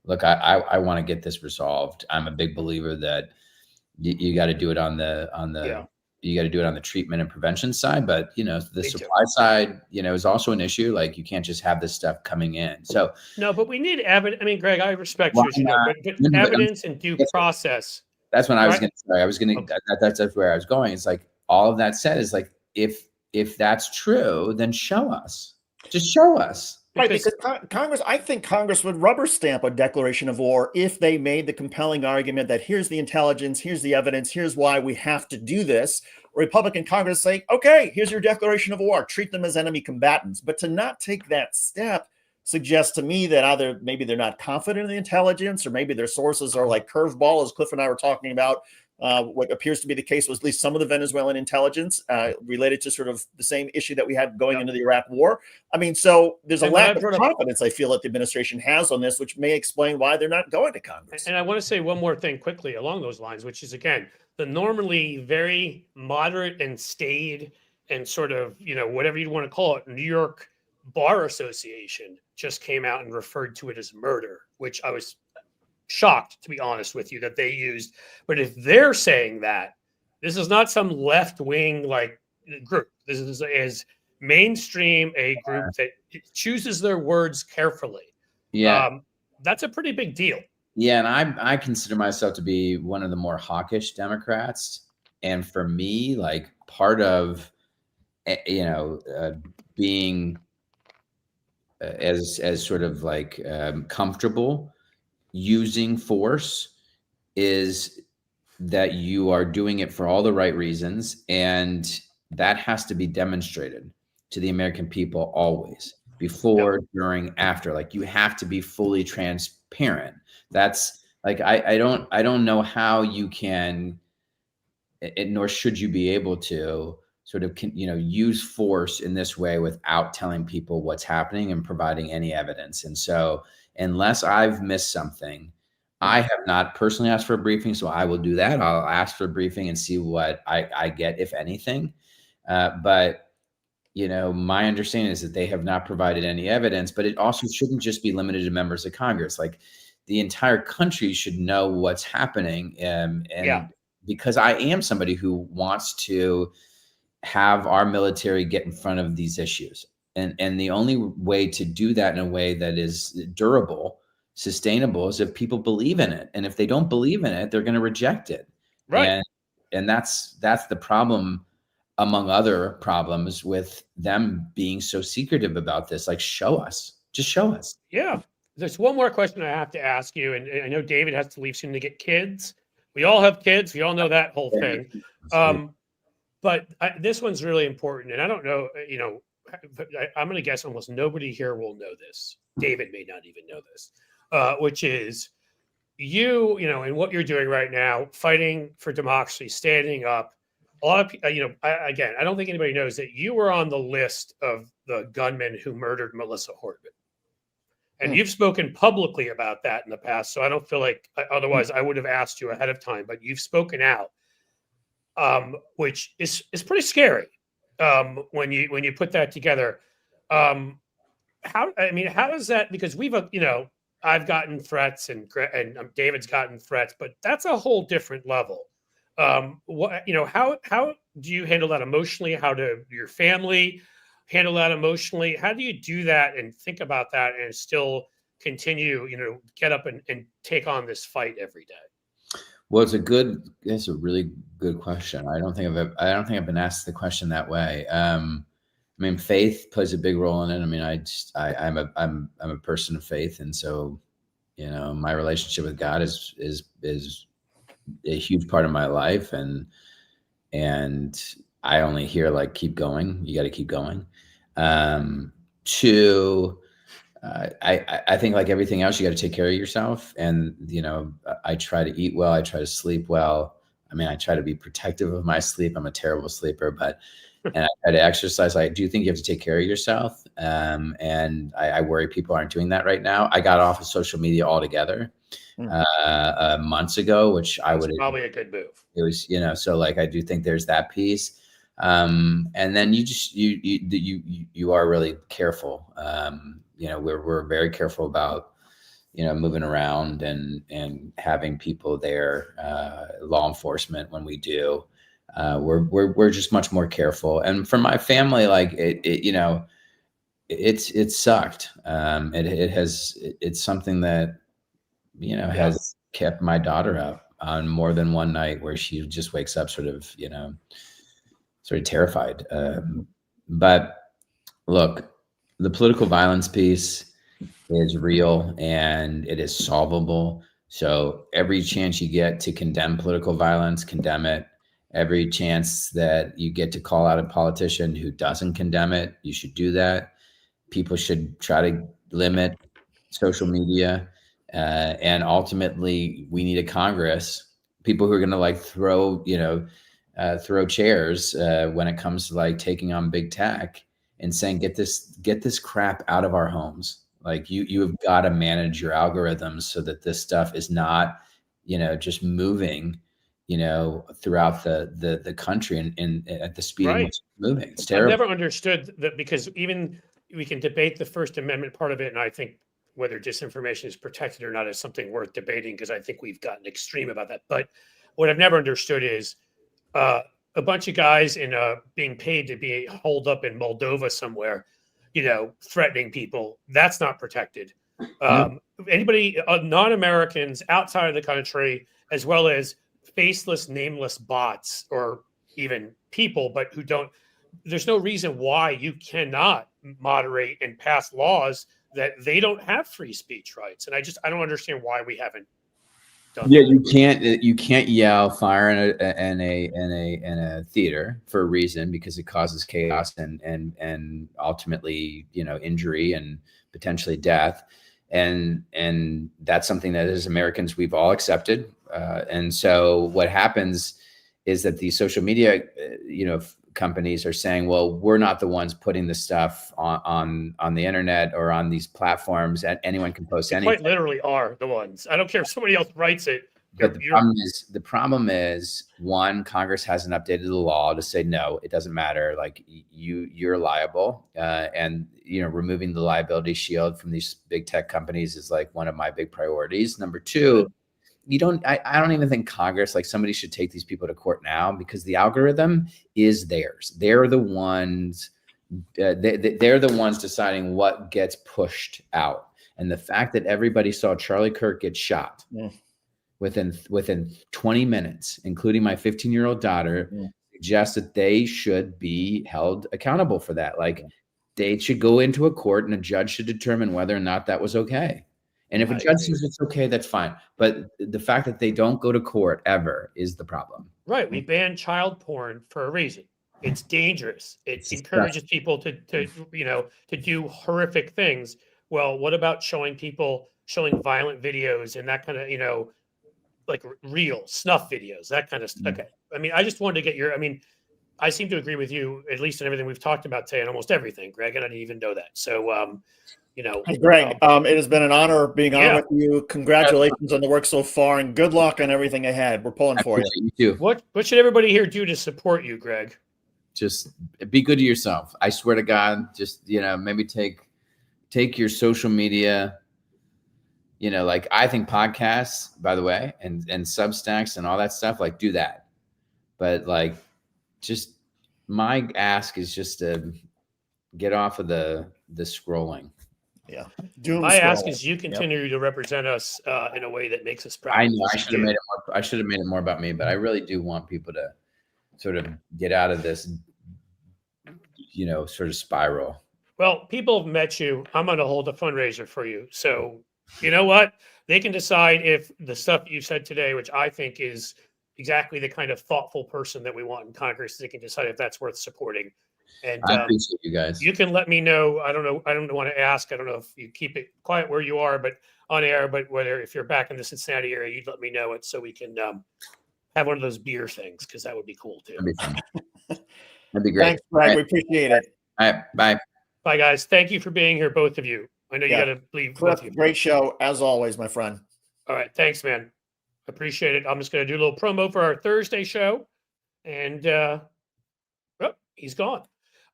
S3: look, I want to get this resolved. I'm a big believer that you got to do it on the you got to do it on the treatment and prevention side, but the supply side, is also an issue. Like, you can't just have this stuff coming in. So
S4: no, but we need evidence. I mean, Greg, I respect you, as you know, but evidence and due process.
S3: That's when I was going to say, that's where I was going. It's like, all of that said is like, if that's true, then show us, just show us.
S2: Right, because Congress, I think Congress would rubber stamp a declaration of war if they made the compelling argument that here's the intelligence, here's the evidence, here's why we have to do this. Republican Congress saying, okay, here's your declaration of war, treat them as enemy combatants. But to not take that step suggests to me that either maybe they're not confident in the intelligence, or maybe their sources are like curveball, as Cliff and I were talking about. What appears to be the case was at least some of the Venezuelan intelligence related to sort of the same issue that we had going into the Iraq war. I mean, so there's a lack of confidence, I feel, that the administration has on this, which may explain why they're not going to Congress.
S4: And I want to say one more thing quickly along those lines, which is, again, the normally very moderate and staid and sort of, whatever you want to call it, New York Bar Association just came out and referred to it as murder, which I was shocked, to be honest with you, that they used. But if they're saying that, this is not some left-wing group. This is as mainstream a group that chooses their words carefully.
S3: Yeah,
S4: that's a pretty big deal.
S3: Yeah, and I consider myself to be one of the more hawkish Democrats, and for me, part of being as sort of comfortable using force is that you are doing it for all the right reasons, and that has to be demonstrated to the American people always, before, during, after. You have to be fully transparent. That's I don't know how you can, nor should you be able to sort of use force in this way without telling people what's happening and providing any evidence. And so, unless I've missed something, I have not personally asked for a briefing, so I will do that. I'll ask for a briefing and see what I get, if anything. But my understanding is that they have not provided any evidence, but it also shouldn't just be limited to members of Congress. The entire country should know what's happening. Because I am somebody who wants to have our military get in front of these issues. And the only way to do that in a way that is durable, sustainable, is if people believe in it. And if they don't believe in it, they're going to reject it.
S4: Right.
S3: And that's the problem, among other problems, with them being so secretive about this. Show us, just show us.
S4: Yeah. There's one more question I have to ask you. And I know David has to leave soon to get kids. We all have kids. We all know that whole thing. But this one's really important. And I don't know, I'm going to guess almost nobody here will know this. David may not even know this, which is, and what you're doing right now, fighting for democracy, standing up. A lot of again, I don't think anybody knows that you were on the list of the gunmen who murdered Melissa Hortman. And you've spoken publicly about that in the past. So I don't feel like otherwise I would have asked you ahead of time, but you've spoken out, which is pretty scary when you put that together. How does that, because we've, I've gotten threats and David's gotten threats, but that's a whole different level. How do you handle that emotionally? How do your family handle that emotionally? How do you do that and think about that and still continue, get up and take on this fight every day?
S3: Well, it's a really good question. I don't think I've been asked the question that way. Faith plays a big role in it. I'm a person of faith. And so, my relationship with God is a huge part of my life. And I only hear like, keep going. You got to keep going. I think like everything else, you got to take care of yourself. And, I try to eat well. I try to sleep well. I try to be protective of my sleep. I'm a terrible sleeper, and I try to exercise. I do think you have to take care of yourself. And I worry people aren't doing that right now. I got off of social media altogether months ago, which I would
S4: probably a good move.
S3: It was, so like, I do think there's that piece. And then you are really careful. We're very careful about, moving around and having people there, law enforcement when we do. We're just much more careful. And for my family, like it sucked. It's something that, has kept my daughter up on more than one night where she just wakes up sort of terrified. But look, the political violence piece is real and it is solvable. So every chance you get to condemn political violence, condemn it. Every chance that you get to call out a politician who doesn't condemn it, you should do that. People should try to limit social media. And ultimately, we need a Congress, people who are going to like throw chairs when it comes to like taking on big tech and saying, get this crap out of our homes. Like you have got to manage your algorithms so that this stuff is not, just moving, throughout the country and at the speed in which it's moving. It's terrible.
S4: I've never understood that, because even we can debate the First Amendment part of it, and I think whether disinformation is protected or not is something worth debating, because I think we've gotten extreme about that. But what I've never understood is a bunch of guys being paid to be holed up in Moldova somewhere, threatening people. That's not protected. Anybody, non-Americans outside of the country, as well as faceless, nameless bots or even people, but who don't, there's no reason why you cannot moderate and pass laws that they don't have free speech rights. And I don't understand why we haven't done that.
S3: You can't yell fire in a theater for a reason, because it causes chaos and ultimately, injury and potentially death. And that's something that as Americans, we've all accepted. And so what happens is that these social media, companies are saying, well, we're not the ones putting the stuff on the internet or on these platforms, and anyone can post anything.
S4: Quite literally are the ones. I don't care if somebody else writes it.
S3: But the problem is, one, Congress hasn't updated the law to say, no, it doesn't matter. Like you're liable, and removing the liability shield from these big tech companies is like one of my big priorities. Number two, I don't even think Congress, like somebody should take these people to court now, because the algorithm is theirs. They're the ones, they're the ones deciding what gets pushed out. And the fact that everybody saw Charlie Kirk get shot within 20 minutes, including my 15-year-old daughter, suggests that they should be held accountable for that. Like they should go into a court and a judge should determine whether or not that was okay. And if a judge says it's okay, that's fine. But the fact that they don't go to court ever is the problem.
S4: Right. We banned child porn for a reason. It's dangerous. It encourages people to do horrific things. Well, what about showing people showing violent videos and that kind of, like real snuff videos, that kind of stuff. Okay. I mean, I just wanted to get your, I mean, I seem to agree with you, at least in everything we've talked about today, and almost everything, Greg, and I didn't even know that. So,
S2: Hey, Greg, it has been an honor being on
S4: yeah.
S2: with you. Congratulations on the work so far, and good luck on everything ahead. We're pulling for you.
S3: You too.
S4: What should everybody here do to support you, Greg?
S3: Just be good to yourself. I swear to God, just, maybe take your social media, like I think podcasts, by the way, and Substacks and all that stuff, like do that. But like, just my ask is just to get off of the scrolling.
S2: Yeah.
S4: My ask is you continue to represent us in a way that makes us proud.
S3: I know I should have made it more about me, but I really do want people to sort of get out of this, sort of spiral.
S4: Well, people have met you. I'm going to hold a fundraiser for you. So you know what? They can decide if the stuff you said today, which I think is exactly the kind of thoughtful person that we want in Congress, they can decide if that's worth supporting. And
S3: I appreciate you guys.
S4: You can let me know. I don't know. I don't want to ask. I don't know if you keep it quiet where you are, but on air. But if you're back in the Cincinnati area, you'd let me know it so we can have one of those beer things, because that would be cool too.
S3: That'd be fun. That'd be great.
S2: Thanks, Greg. We appreciate it.
S3: All right. Bye.
S4: Bye, guys. Thank you for being here, both of you. I know you got to leave.
S2: Cliff, great show as always, my friend.
S4: All right. Thanks, man. Appreciate it. I'm just going to do a little promo for our Thursday show. And he's gone.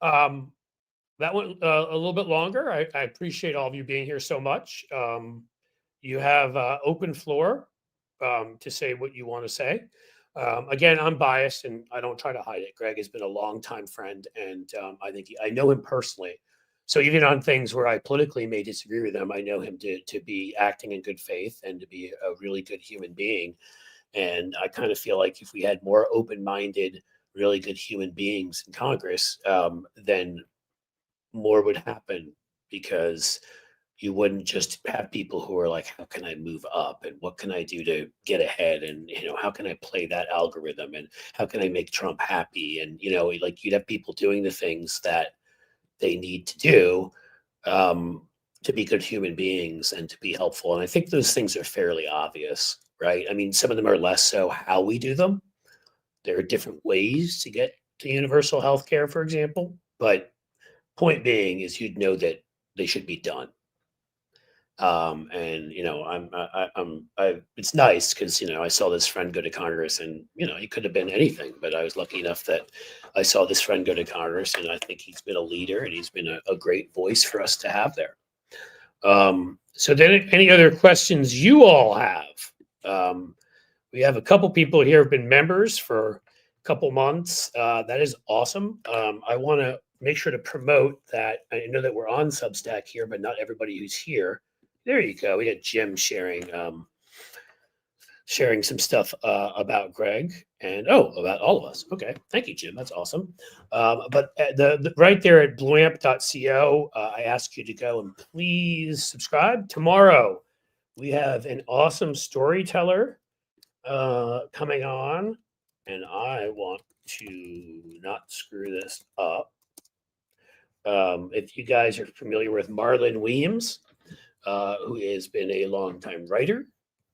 S4: That went a little bit longer. I appreciate all of you being here so much. You have open floor to say what you want to say. Again, I'm biased and I don't try to hide it. Greg has been a longtime friend, and I know him personally. So even on things where I politically may disagree with him, I know him to be acting in good faith and to be a really good human being. And I kind of feel like if we had more open-minded, really good human beings in Congress, then more would happen, because you wouldn't just have people who are like, how can I move up and what can I do to get ahead? And, how can I play that algorithm and how can I make Trump happy? And, like you'd have people doing the things that they need to do to be good human beings and to be helpful. And I think those things are fairly obvious, right? I mean, some of them are less so how we do them. There are different ways to get to universal health care, for example. But point being is you'd know that they should be done. It's nice because, I saw this friend go to Congress and, he could have been anything, but I was lucky enough that I saw this friend go to Congress, and I think he's been a leader and he's been a great voice for us to have there. So then any other questions you all have? We have a couple people here who have been members for a couple months. That is awesome. I want to make sure to promote that. I know that we're on Substack here, but not everybody who's here. There you go. We got Jim sharing some stuff about Greg and about all of us. Okay, thank you, Jim. That's awesome. But the right there at blueamp.co, I ask you to go and please subscribe. Tomorrow we have an awesome storyteller coming on, and I want to not screw this up. If you guys are familiar with Marlon Weems, who has been a longtime writer,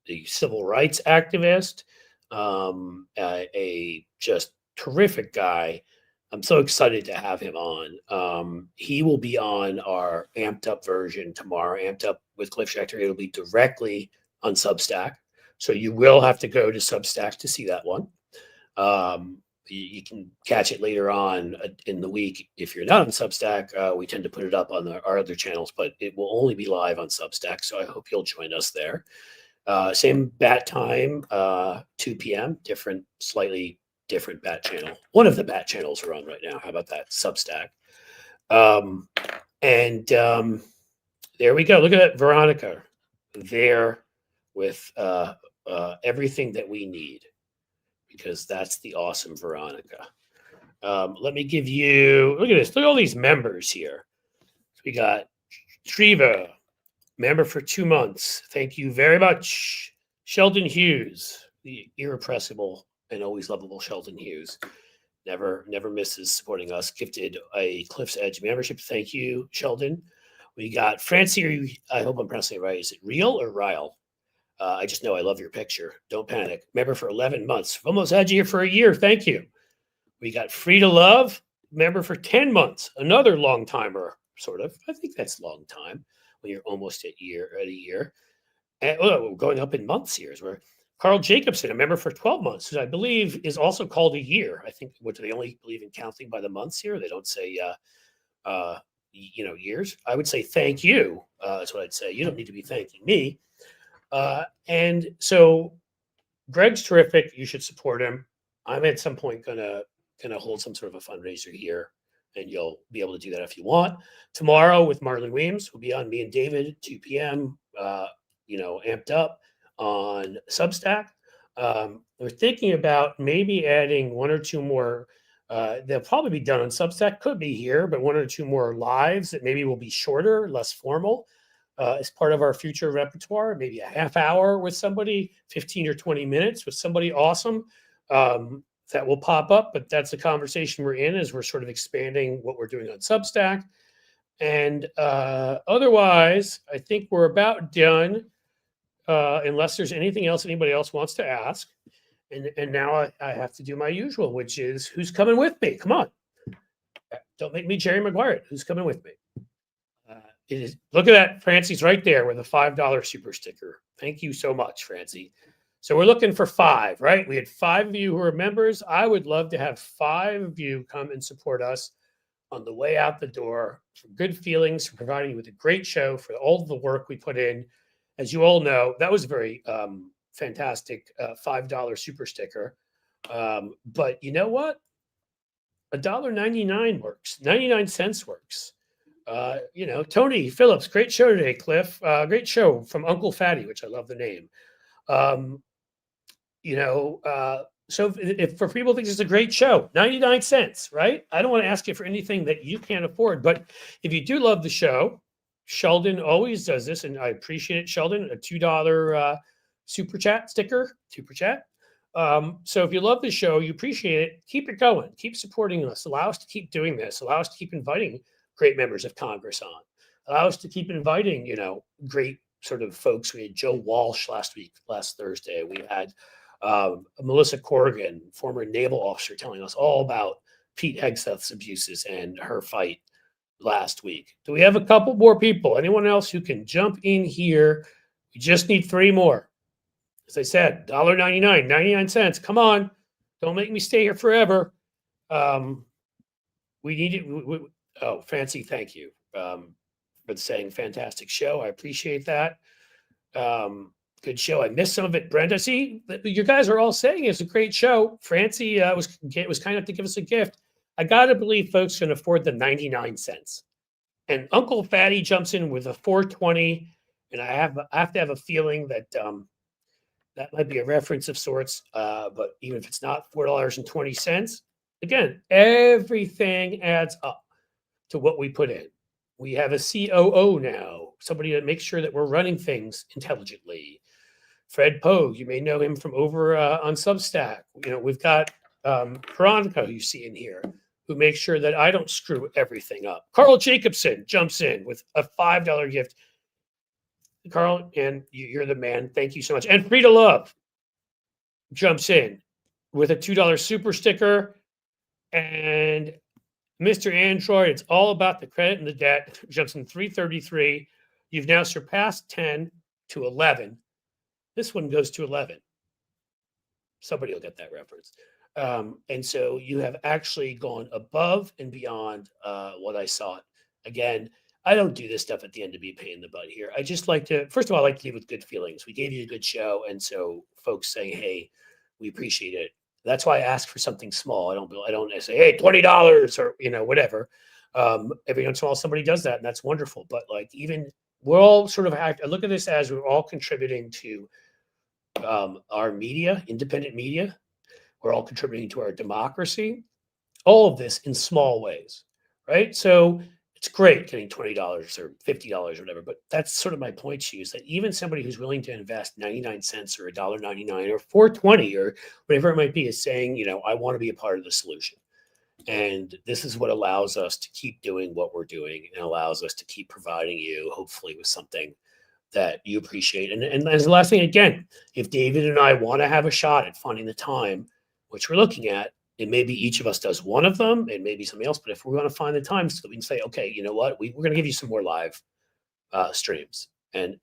S4: the civil rights activist, a just terrific guy. I'm so excited to have him on. He will be on our amped up version tomorrow, amped up with Cliff Schecter. It'll be directly on Substack. So you will have to go to Substack to see that one. You can catch it later on in the week. If you're not on Substack, we tend to put it up on our other channels, but it will only be live on Substack. So I hope you'll join us there. Same bat time, 2 p.m., slightly different bat channel. One of the bat channels are on right now. How about that? Substack. There we go. Look at that, Veronica there with everything that we need, because that's the awesome Veronica. Let me give you, look at this. Look at all these members here. We got Triva, member for 2 months. Thank you very much. Sheldon Hughes, the irrepressible and always lovable Sheldon Hughes. Never misses supporting us. Gifted a Cliff's Edge membership. Thank you, Sheldon.
S1: We got Francie. I hope I'm pronouncing it right. Is it Real or Ryle? I just know I love your picture. Don't panic. Member for 11 months. Almost had you here for a year. Thank you. We got Free to Love. Member for 10 months. Another long timer, sort of. I think that's long time when you're almost at a year. And we're going up in months here. Where Carl Jacobson, a member for 12 months, who I believe is also called a year. I think, what do they only believe in counting by the months here? They don't say, years. I would say thank you. That's what I'd say. You don't need to be thanking me. And so Greg's terrific. You should support him. I'm at some point gonna hold some sort of a fundraiser here, and you'll be able to do that if you want. Tomorrow with Marlon Weems, we'll be on, me and David, 2 p.m. Amped up on Substack. We're thinking about maybe adding one or two more. They'll probably be done on Substack, could be here, but one or two more lives that maybe will be shorter, less formal, as part of our future repertoire. Maybe a half hour with somebody, 15 or 20 minutes with somebody awesome. That will pop up, but that's the conversation we're in as we're sort of expanding what we're doing on Substack. And otherwise, I think we're about done, unless there's anything else anybody else wants to ask. And now I have to do my usual, which is, who's coming with me? Come on. Don't make me Jerry Maguire. Who's coming with me? It is. Look at that. Francie's right there with a $5 super sticker. Thank you so much, Francie. So we're looking for 5, right? We had 5 of you who are members. I would love to have 5 of you come and support us on the way out the door, for good feelings, for providing you with a great show, for all the work we put in. As you all know, that was a very fantastic $5 super sticker. But you know what? $1.99 works. 99 cents works. Tony Phillips, great show today, Cliff. Great show from Uncle Fatty, which I love the name. So if for people think it's a great show, 99 cents, right? I don't want to ask you for anything that you can't afford, but if you do love the show, Sheldon always does this, and I appreciate it, Sheldon, a $2 super chat sticker, super chat. So if you love the show, you appreciate it, keep it going, keep supporting us, allow us to keep doing this, allow us to keep inviting great members of Congress on, allow us to keep inviting, great sort of folks. We had Joe Walsh last Thursday. We had Melissa Corrigan, former naval officer, telling us all about Pete Hegseth's abuses and her fight last week. Do we have a couple more people? Anyone else who can jump in here? We just need 3 more. As I said, $1.99, 99 cents. Come on. Don't make me stay here forever. We need it. Oh, Fancy, thank you for saying fantastic show. I appreciate that. Good show. I missed some of it, Brenda. See, you guys are all saying it's a great show. Francie was kind enough to give us a gift. I got to believe folks can afford the 99 cents. And Uncle Fatty jumps in with a $4.20, and I have to have a feeling that that might be a reference of sorts. But even if it's not $4.20, again, everything adds up to what we put in. We have a COO now, somebody that makes sure that we're running things intelligently. Fred Pogue, you may know him from over on Substack. We've got Veronica, who you see in here, who makes sure that I don't screw everything up. Carl Jacobson jumps in with a $5 gift. Carl, and you're the man. Thank you so much. And Frida Love jumps in with a $2 super sticker. And Mr. Android, it's all about the credit and the debt, jumps in 333. You've now surpassed 10 to 11. This one goes to 11. Somebody will get that reference. And so you have actually gone above and beyond what I sought. Again, I don't do this stuff at the end to be a pain in the butt here. I just like to, first of all, I like to leave with good feelings. We gave you a good show. And so folks saying, hey, we appreciate it. That's why I ask for something small. I don't say, hey, $20 or, whatever. Every once in a while, somebody does that, and that's wonderful. But even we're all sort of I look at this as we're all contributing to our media, independent media. We're all contributing to our democracy. All of this in small ways, right? So it's great getting $20 or $50 or whatever, but that's sort of my point to you, is that even somebody who's willing to invest 99 cents or $1.99 or $4.20 or whatever it might be is saying, I want to be a part of the solution. And this is what allows us to keep doing what we're doing and allows us to keep providing you, hopefully, with something that you appreciate. And as the last thing, again, if David and I want to have a shot at finding the time, which we're looking at, and maybe each of us does one of them and maybe something else, but if we want to find the time so that we can say, okay, you know what, we're going to give you some more live streams. And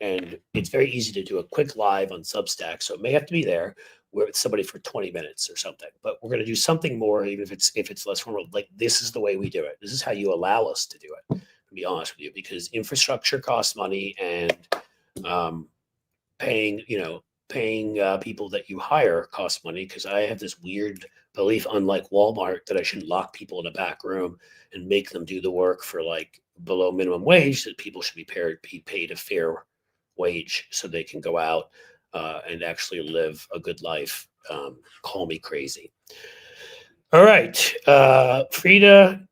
S1: it's very easy to do a quick live on Substack. So it may have to be there with somebody for 20 minutes or something, but we're going to do something more, even if it's less formal. Like, this is the way we do it. This is how you allow us to do it, to be honest with you, because infrastructure costs money, and paying people that you hire costs money, because I have this weird belief, unlike Walmart, that I shouldn't lock people in a back room and make them do the work for like below minimum wage, that people should be paid a fair wage so they can go out and actually live a good life. Call me crazy. All right. Frida,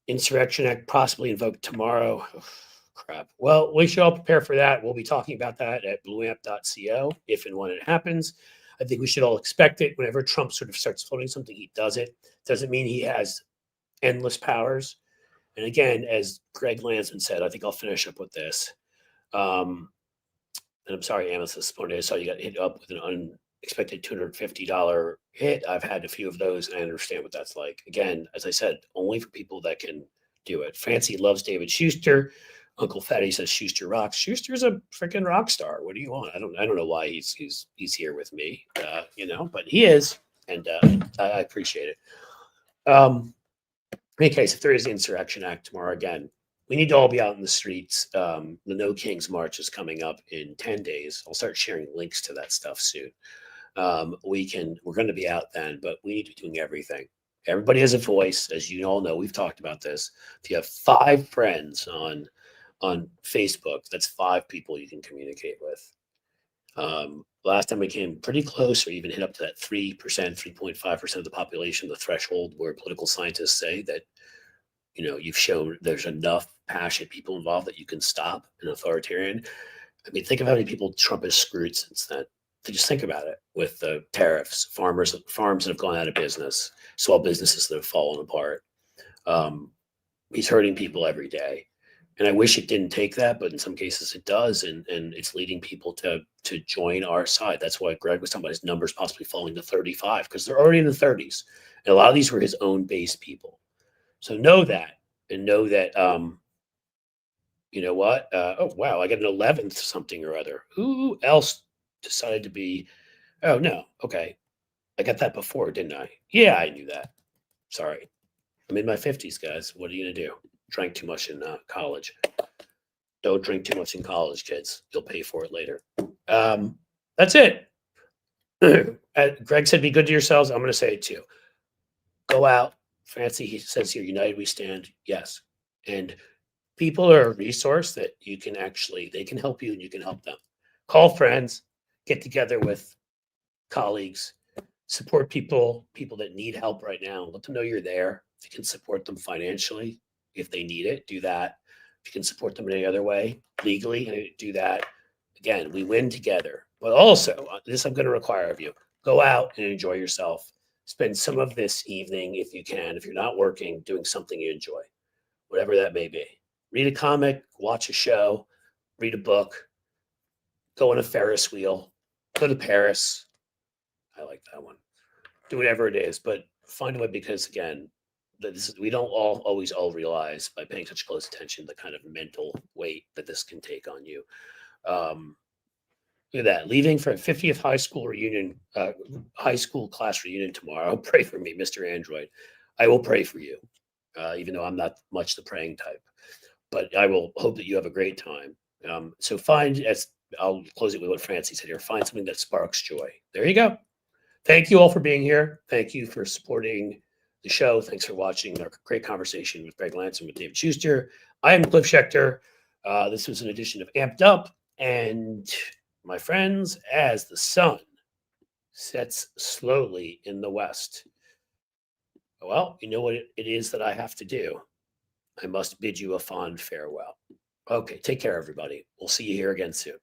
S1: Insurrection Act possibly invoked tomorrow. Crap. Well, we should all prepare for that. We'll be talking about that at blueamp.co if and when it happens. I think we should all expect it. Whenever Trump sort of starts floating something, he does it. Doesn't mean he has endless powers. And again, as Greg Landsman said, I think I'll finish up with this. And I'm sorry, Analysts, this morning I saw you got hit up with an unexpected $250 hit. I've had a few of those, and I understand what that's like. Again, as I said, only for people that can do it. Fancy loves David Schuster. Uncle Fatty says Schuster rocks. Schuster's a freaking rock star. What do you want? I don't know why he's here with me, but he is, and I appreciate it. In any case, if there is the Insurrection Act tomorrow, again, we need to all be out in the streets. The No Kings March is coming up in 10 days. I'll start sharing links to that stuff soon. We're going to be out then, but we need to be doing everything. Everybody has a voice, as you all know. We've talked about this. If you have 5 friends on Facebook, that's 5 people you can communicate with. Last time we came pretty close, or even hit up to that 3%, 3.5% of the population, the threshold where political scientists say that, you've shown there's enough passionate people involved that you can stop an authoritarian. I mean, think of how many people Trump has screwed since then. Just think about it, with the tariffs, farms that have gone out of business, small businesses that have fallen apart. He's hurting people every day. And I wish it didn't take that, but in some cases it does. And it's leading people to join our side. That's why Greg was talking about his numbers possibly falling to 35, because they're already in the 30s. And a lot of these were his own base people. So know that, and know that, you know what? Oh, wow, I got an 11th something or other. Who else decided to be? Oh, no. Okay. I got that before, didn't I? Yeah, I knew that. Sorry. I'm in my 50s, guys. What are you going to do? Drank too much in college. Don't drink too much in college, kids. You'll pay for it later. That's it. Greg said, be good to yourselves. I'm going to say it too. Go out. Fancy, he says here, united we stand. Yes. And people are a resource that they can help you and you can help them. Call friends, get together with colleagues, support people that need help right now. Let them know you're there. If you can support them financially, if they need it, do that. If you can support them in any other way, legally, do that. Again, we win together. But also, this I'm going to require of you. Go out and enjoy yourself. Spend some of this evening, if you can, if you're not working, doing something you enjoy, whatever that may be. Read a comic, watch a show, read a book, go on a Ferris wheel, go to Paris. I like that one. Do whatever it is, but find a way, because again, we don't always realize, by paying such close attention, the kind of mental weight that this can take on you. Look at that, leaving for a 50th high school reunion, high school class reunion tomorrow. Pray for me, Mr. Android. I will pray for you, even though I'm not much the praying type. But I will hope that you have a great time. So I'll close it with what Francie said here. Find something that sparks joy. There you go. Thank you all for being here. Thank you for supporting the show. Thanks for watching our great conversation with Greg Landsman, with David Schuster. I am Cliff Schechter. This was an edition of Amped Up. And my friends, as the sun sets slowly in the west, well, you know what it is that I have to do. I must bid you a fond farewell. Okay, take care, everybody. We'll see you here again soon.